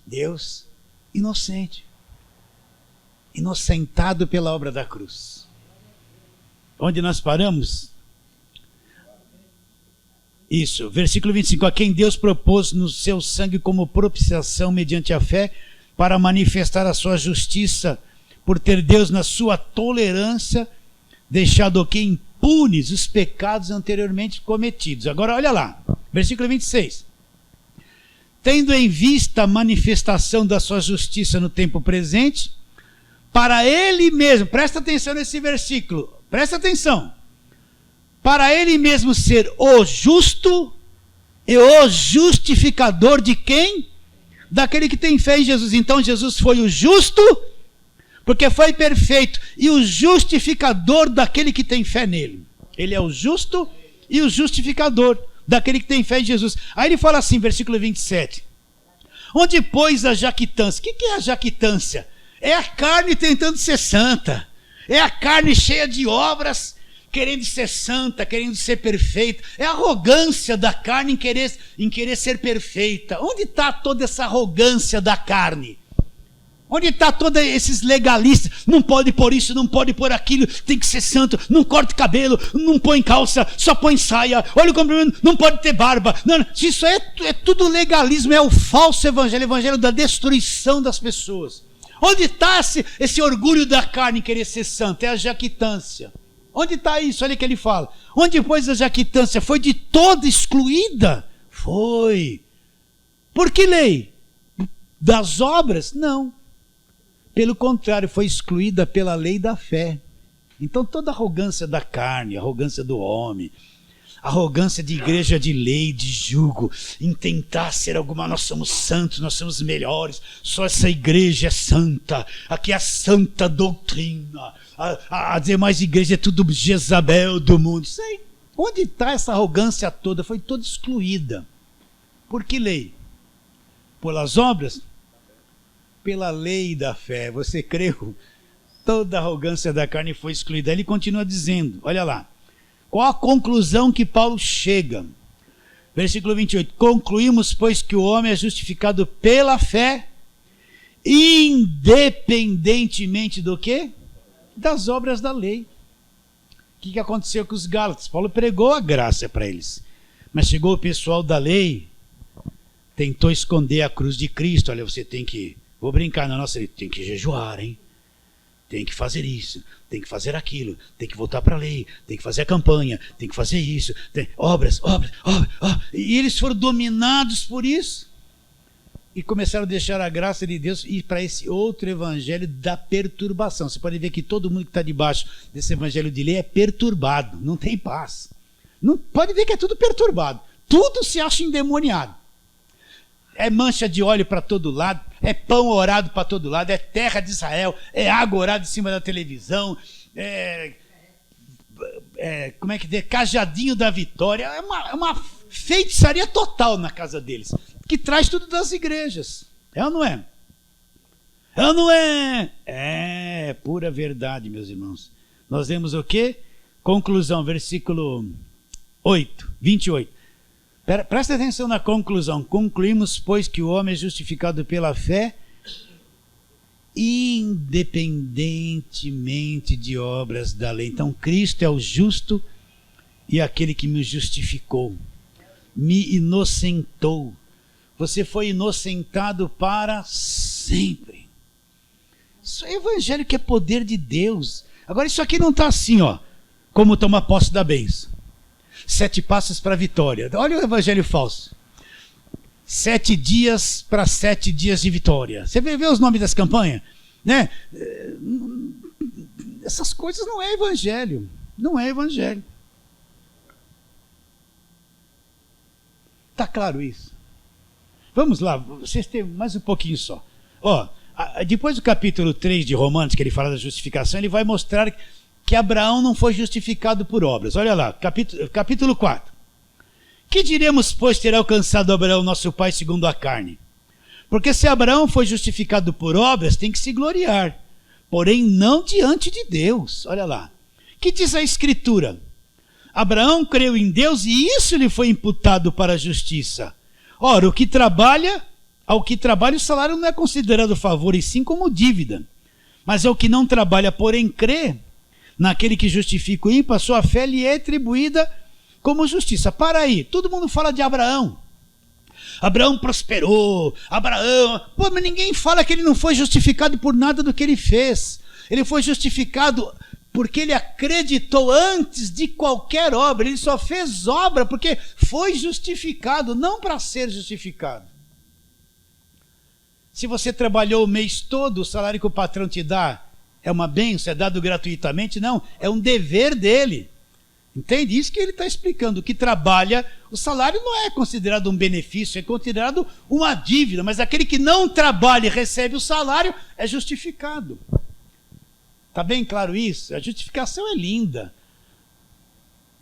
Deus, inocente. Inocentado pela obra da cruz. Onde nós paramos? Isso, versículo 25. A quem Deus propôs no seu sangue como propiciação mediante a fé, para manifestar a sua justiça, por ter Deus na sua tolerância deixado que impunes os pecados anteriormente cometidos. Agora olha lá, versículo 26. Tendo em vista a manifestação da sua justiça no tempo presente, para ele mesmo, presta atenção nesse versículo, presta atenção, para ele mesmo ser o justo e o justificador de quem? Daquele que tem fé em Jesus. Então Jesus foi o justo, porque foi perfeito, e o justificador daquele que tem fé nele. Ele é o justo e o justificador daquele que tem fé em Jesus. Aí ele fala assim, versículo 27. Onde, pois, a jactância? O que é a jactância? É a carne tentando ser santa. É a carne cheia de obras, querendo ser santa, querendo ser perfeita. É a arrogância da carne em querer ser perfeita. Onde está toda essa arrogância da carne? Onde está todos esses legalistas? Não pode pôr isso, não pode pôr aquilo, tem que ser santo, não corta cabelo, não põe calça, só põe saia, olha o comprimento, não pode ter barba. Não, isso é tudo legalismo, é o falso evangelho, o evangelho da destruição das pessoas. Onde está esse orgulho da carne em querer ser santo? É a jactância. Onde está isso? Olha o que ele fala. Onde, pois, a jactância foi de toda excluída? Foi. Por que lei? Das obras? Não. Pelo contrário, foi excluída pela lei da fé. Então toda arrogância da carne, arrogância do homem, arrogância de igreja de lei, de jugo, em tentar ser alguma, nós somos santos, nós somos melhores, só essa igreja é santa, aqui é a santa doutrina, a demais igreja é tudo Jezabel do mundo. Isso aí, onde está essa arrogância toda? Foi toda excluída. Por que lei? Pelas obras? Pela lei da fé. Você creu? Toda a arrogância da carne foi excluída. Ele continua dizendo, olha lá, qual a conclusão que Paulo chega? Versículo 28. Concluímos, pois, que o homem é justificado pela fé, independentemente do quê? Das obras da lei. O que aconteceu com os Gálatas? Paulo pregou a graça para eles, mas chegou o pessoal da lei, tentou esconder a cruz de Cristo. Olha, você tem que, vou brincar na nossa, tem que jejuar, hein? Tem que fazer isso, tem que fazer aquilo, tem que voltar para a lei, tem que fazer a campanha, tem que fazer isso, obras. E eles foram dominados por isso. E começaram a deixar a graça de Deus e ir para esse outro evangelho da perturbação. Você pode ver que todo mundo que está debaixo desse evangelho de lei é perturbado, não tem paz. Não, pode ver que é tudo perturbado, tudo se acha endemoniado. É mancha de óleo para todo lado, é pão orado para todo lado, é terra de Israel, é água orada em cima da televisão, como é que é? Cajadinho da vitória. É uma feitiçaria total na casa deles, que traz tudo das igrejas. É ou não é? É ou não é? É pura verdade, meus irmãos. Nós vemos o quê? Conclusão, versículo 28. Presta atenção na conclusão. Concluímos, pois, que o homem é justificado pela fé, independentemente de obras da lei. Então, Cristo é o justo e aquele que me justificou, me inocentou. Você foi inocentado para sempre. Isso é evangelho, que é poder de Deus. Agora, isso aqui não está assim, ó, como tomar posse da bênção. 7 passos para a vitória. Olha o evangelho falso. 7 dias para 7 dias de vitória. Você vê os nomes das campanhas? Né? Essas coisas não é evangelho. Não é evangelho. Está claro isso? Vamos lá, vocês têm mais um pouquinho só. Depois do capítulo 3 de Romanos, que ele fala da justificação, ele vai mostrar que Abraão não foi justificado por obras. Olha lá, capítulo 4. Que diremos, pois, ter alcançado Abraão, nosso pai, segundo a carne? Porque se Abraão foi justificado por obras, tem que se gloriar, porém não diante de Deus. Olha lá. Que diz a Escritura? Abraão creu em Deus e isso lhe foi imputado para a justiça. Ora, ao que trabalha, o salário não é considerado favor, e sim como dívida. Mas ao que não trabalha, porém crê, naquele que justifica o ímpio, a sua fé lhe é atribuída como justiça. Para aí, todo mundo fala de Abraão. Abraão prosperou, mas ninguém fala que ele não foi justificado por nada do que ele fez. Ele foi justificado porque ele acreditou antes de qualquer obra. Ele só fez obra porque foi justificado, não para ser justificado. Se você trabalhou o mês todo, o salário que o patrão te dá é uma bênção, é dado gratuitamente? Não, é um dever dele. Entende? Isso que ele está explicando. O que trabalha, o salário não é considerado um benefício, é considerado uma dívida. Mas aquele que não trabalha e recebe o salário é justificado. Está bem claro isso? A justificação é linda.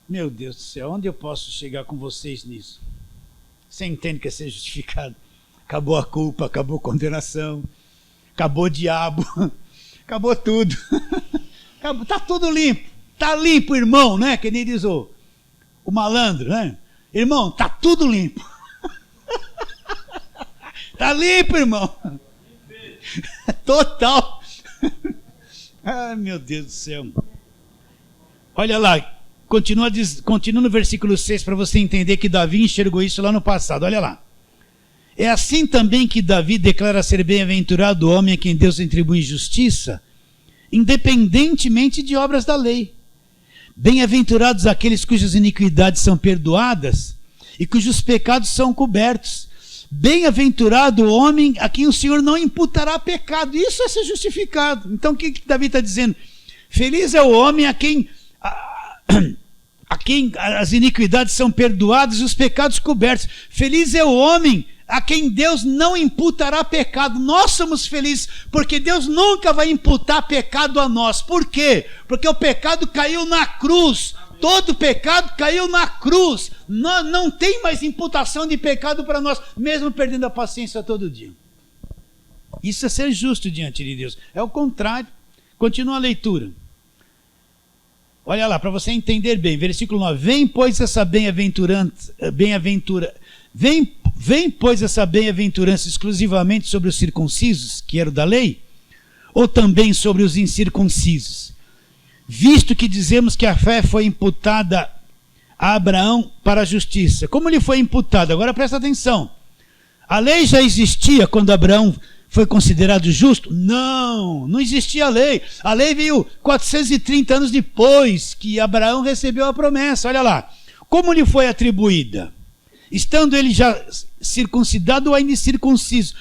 Meu Deus do céu, onde eu posso chegar com vocês nisso? Você entende que é ser justificado? Acabou a culpa, acabou a condenação, acabou o diabo, acabou tudo. Está tudo limpo. Está limpo, irmão, né? Que nem diz o malandro, né? Irmão, está tudo limpo. Está limpo, irmão. Total. Ai, meu Deus do céu. Olha lá, continua no versículo 6 para você entender que Davi enxergou isso lá no passado. Olha lá. É assim também que Davi declara ser bem-aventurado o homem a quem Deus atribui justiça, independentemente de obras da lei. Bem-aventurados aqueles cujas iniquidades são perdoadas e cujos pecados são cobertos. Bem-aventurado o homem a quem o Senhor não imputará pecado. Isso é ser justificado. Então o que Davi está dizendo? Feliz é o homem a quem as iniquidades são perdoadas e os pecados cobertos. Feliz é o homem a quem Deus não imputará pecado. Nós somos felizes, porque Deus nunca vai imputar pecado a nós. Por quê? Porque o pecado caiu na cruz. Todo pecado caiu na cruz. Não tem mais imputação de pecado para nós, mesmo perdendo a paciência todo dia. Isso é ser justo diante de Deus. É o contrário. Continua a leitura. Olha lá, para você entender bem. Versículo 9. Vem, pois, essa bem-aventurança exclusivamente sobre os circuncisos, que eram da lei, ou também sobre os incircuncisos? Visto que dizemos que a fé foi imputada a Abraão para a justiça. Como lhe foi imputada? Agora presta atenção. A lei já existia quando Abraão foi considerado justo? Não existia a lei. A lei veio 430 anos depois que Abraão recebeu a promessa. Olha lá. Como lhe foi atribuída? Estando ele já circuncidado ou ainda incircunciso?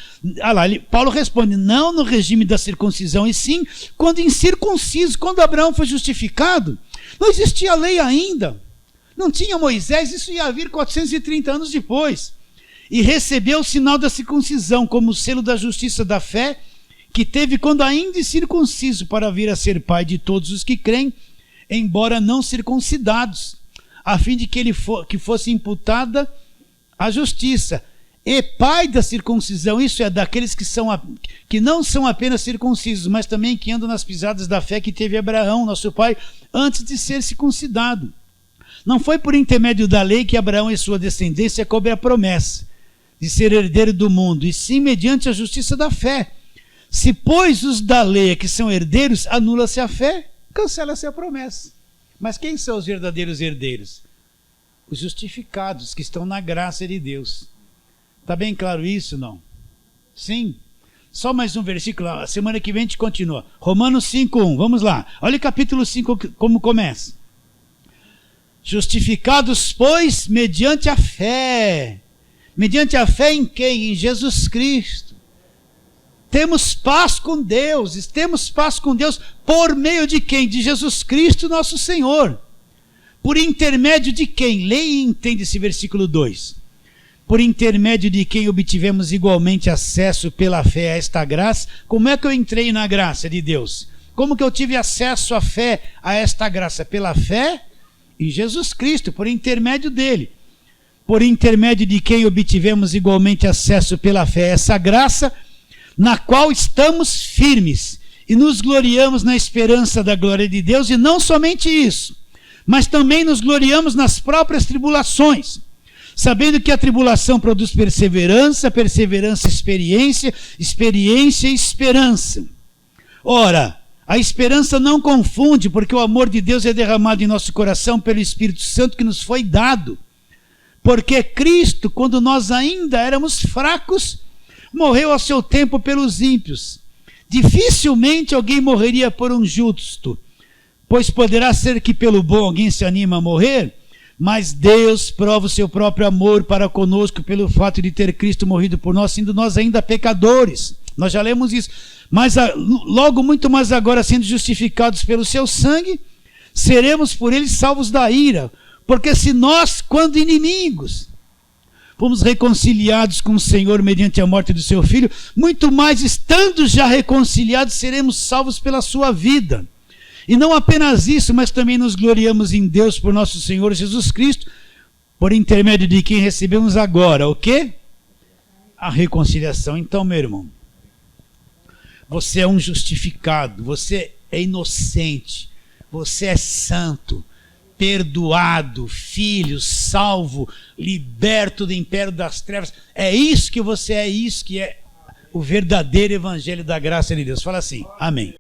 Paulo responde, não no regime da circuncisão, e sim quando incircunciso, quando Abraão foi justificado. Não existia a lei ainda, não tinha Moisés, isso ia vir 430 anos depois. E recebeu o sinal da circuncisão como selo da justiça da fé, que teve quando ainda incircunciso, para vir a ser pai de todos os que creem, embora não circuncidados, a fim de que fosse imputada a justiça, e pai da circuncisão, isso é, daqueles que não são apenas circuncisos, mas também que andam nas pisadas da fé que teve Abraão, nosso pai, antes de ser circuncidado. Não foi por intermédio da lei que Abraão e sua descendência coube a promessa de ser herdeiro do mundo, e sim mediante a justiça da fé. Se, pois, os da lei é que são herdeiros, anula-se a fé, cancela-se a promessa. Mas quem são os verdadeiros herdeiros? Os justificados, que estão na graça de Deus. Está bem claro isso, não? Sim. Só mais um versículo, a semana que vem a gente continua. Romanos 5:1, vamos lá. Olha o capítulo 5 como começa. Justificados, pois, mediante a fé, Mediante a fé em quem? Em Jesus Cristo. Temos paz com Deus. Temos paz com Deus por meio de quem? De Jesus Cristo, nosso Senhor. Por intermédio de quem? Leia e entenda esse versículo 2. Por intermédio de quem obtivemos igualmente acesso pela fé a esta graça. Como é que eu entrei na graça de Deus? Como que eu tive acesso à fé, a esta graça? Pela fé em Jesus Cristo, por intermédio dele. Por intermédio de quem obtivemos igualmente acesso pela fé a essa graça, na qual estamos firmes e nos gloriamos na esperança da glória de Deus. E não somente isso, mas também nos gloriamos nas próprias tribulações, sabendo que a tribulação produz perseverança, perseverança, experiência, experiência, esperança. Ora, a esperança não confunde, porque o amor de Deus é derramado em nosso coração pelo Espírito Santo que nos foi dado. Porque Cristo, quando nós ainda éramos fracos, morreu ao seu tempo pelos ímpios. Dificilmente alguém morreria por um justo, pois poderá ser que pelo bom alguém se anima a morrer, mas Deus prova o seu próprio amor para conosco pelo fato de ter Cristo morrido por nós, sendo nós ainda pecadores. Nós já lemos isso. Mas logo muito mais agora, sendo justificados pelo seu sangue, seremos por ele salvos da ira. Porque se nós, quando inimigos, fomos reconciliados com o Senhor mediante a morte do seu Filho, muito mais estando já reconciliados, seremos salvos pela sua vida. E não apenas isso, mas também nos gloriamos em Deus por nosso Senhor Jesus Cristo, por intermédio de quem recebemos agora o quê? A reconciliação. Então, meu irmão, você é um justificado, você é inocente, você é santo, perdoado, filho, salvo, liberto do império das trevas. É isso que você é, isso que é o verdadeiro evangelho da graça de Deus. Fala assim, amém.